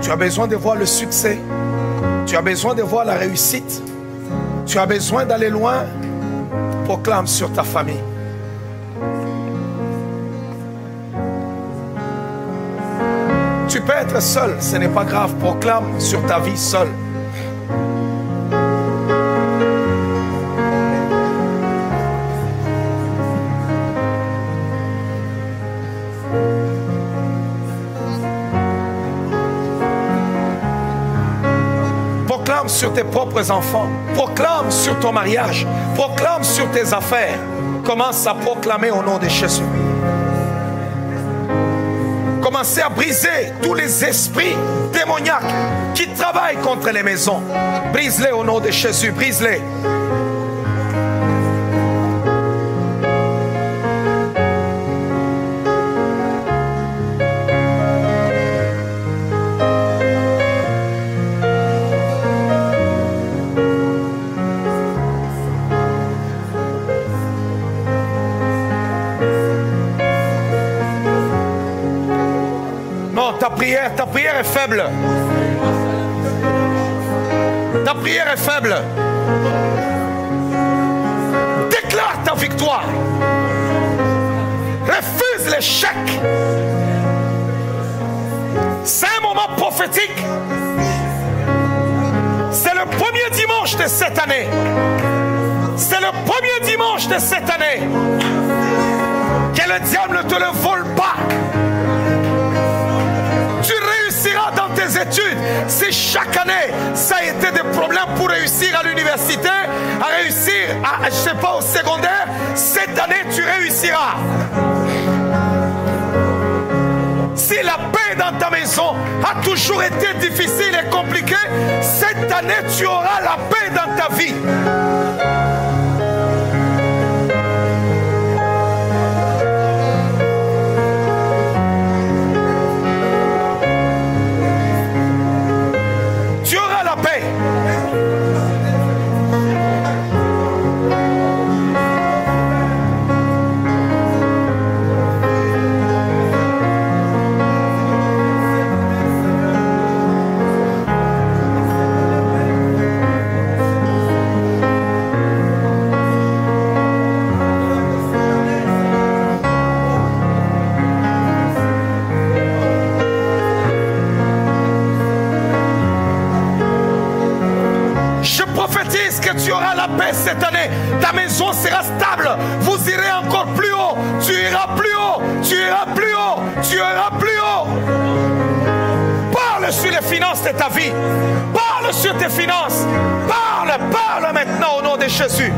Tu as besoin de voir le succès. Tu as besoin de voir la réussite. Tu as besoin d'aller loin. Proclame sur ta famille. Tu peux être seul, ce n'est pas grave. Proclame sur ta vie seul. Proclame sur tes propres enfants. Proclame sur ton mariage. Proclame sur tes affaires. Commence à proclamer au nom de Jésus. Commencez à briser tous les esprits démoniaques qui travaillent contre les maisons. Brise-les au nom de Jésus. Brise-les. Ta prière est faible. Ta prière est faible. Déclare ta victoire. Refuse l'échec. C'est un moment prophétique. C'est le premier dimanche de cette année. C'est le premier dimanche de cette année. Que le diable ne te le vole pas. Tu réussiras dans tes études. Si chaque année ça a été des problèmes pour réussir à l'université, à réussir à, je sais pas, au secondaire, cette année tu réussiras. Si la paix dans ta maison a toujours été difficile et compliquée, cette année tu auras la paix dans ta vie. prophétise que tu auras la paix cette année. Ta maison sera stable. Vous irez encore plus haut. Tu iras plus haut. Tu iras plus haut. Tu iras plus haut. Parle sur les finances de ta vie. Parle sur tes finances. Parle, parle maintenant au nom de Jésus.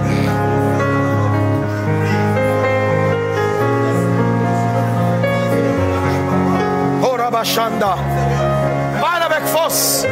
Oh Rabashanda. Parle avec force.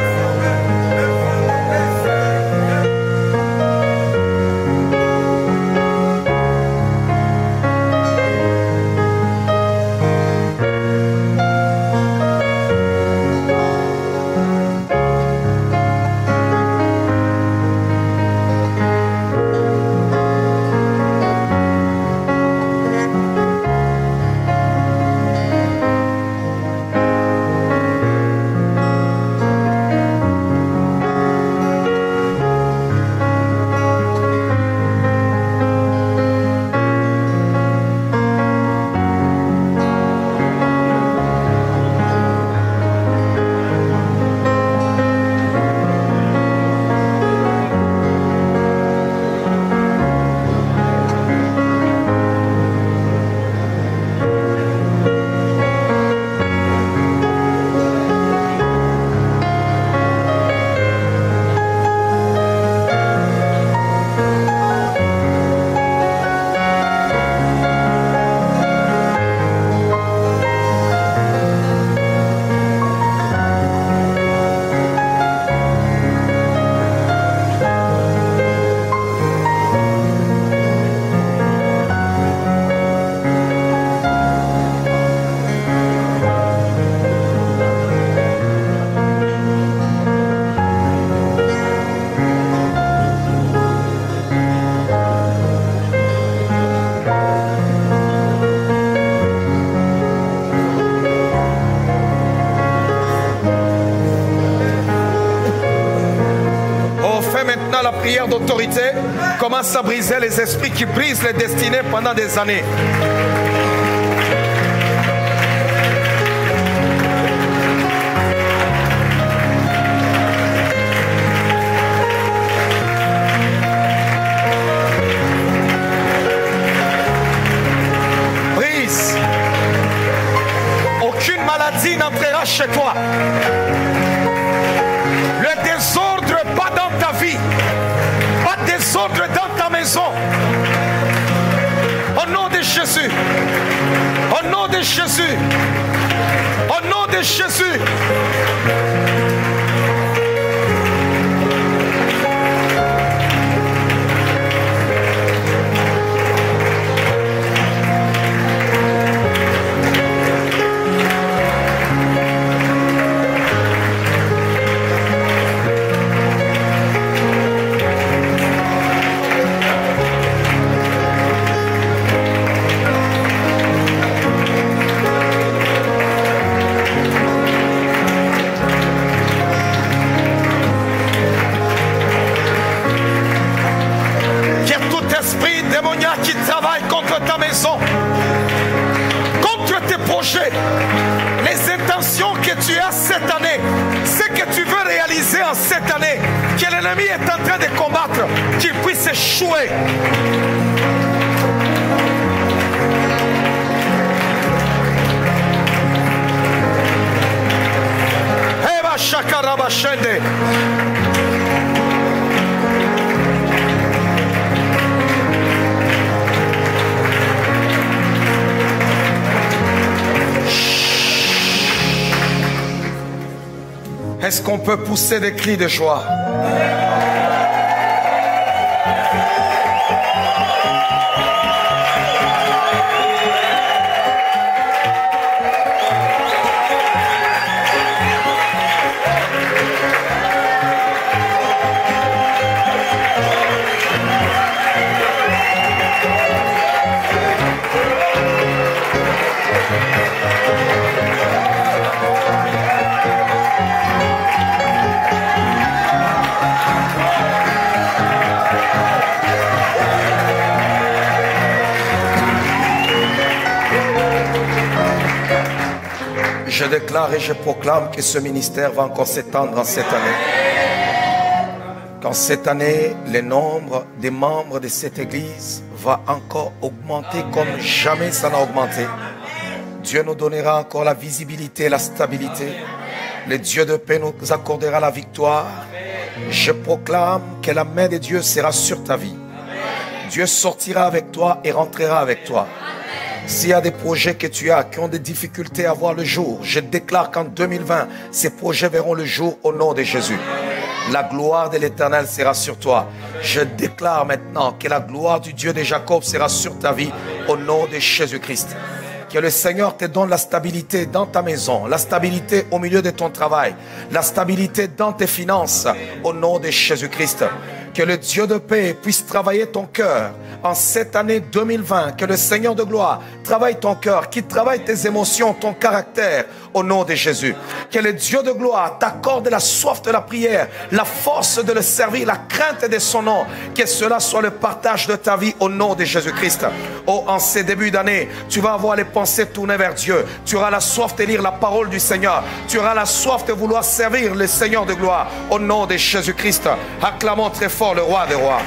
La prière d'autorité commence à briser les esprits qui brisent les destinées pendant des années. Brise. Aucune maladie n'entrera chez toi. Le désordre pas dans ta vie. Pas de désordre dans ta maison. Au nom de Jésus. Au nom de Jésus. Au nom de Jésus. Qui travaille contre ta maison, contre tes projets, les intentions que tu as cette année, ce que tu veux réaliser en cette année, que l'ennemi est en train de combattre, qu'il puisse échouer. Eva Shakarabashende. Est-ce qu'on peut pousser des cris de joie? Je déclare et je proclame que ce ministère va encore s'étendre en cette année. qu'en cette année, le nombre des membres de cette église va encore augmenter comme jamais ça n'a augmenté. Dieu nous donnera encore la visibilité et la stabilité. Le Dieu de paix nous accordera la victoire. Je proclame que la main de Dieu sera sur ta vie. Dieu sortira avec toi et rentrera avec toi. S'il y a des projets que tu as qui ont des difficultés à voir le jour, je déclare qu'en 2020, ces projets verront le jour au nom de Jésus. La gloire de l'Éternel sera sur toi. Je déclare maintenant que la gloire du Dieu de Jacob sera sur ta vie au nom de Jésus-Christ. Que le Seigneur te donne la stabilité dans ta maison, la stabilité au milieu de ton travail, la stabilité dans tes finances au nom de Jésus-Christ. Que le Dieu de paix puisse travailler ton cœur en cette année 2020. Que le Seigneur de gloire travaille ton cœur, qu'il travaille tes émotions, ton caractère au nom de Jésus. Que le Dieu de gloire t'accorde la soif de la prière, la force de le servir, la crainte de son nom. Que cela soit le partage de ta vie au nom de Jésus-Christ. Oh, en ces débuts d'année, tu vas avoir les pensées tournées vers Dieu. Tu auras la soif de lire la parole du Seigneur. Tu auras la soif de vouloir servir le Seigneur de gloire au nom de Jésus-Christ. Acclamons très fort le roi des rois.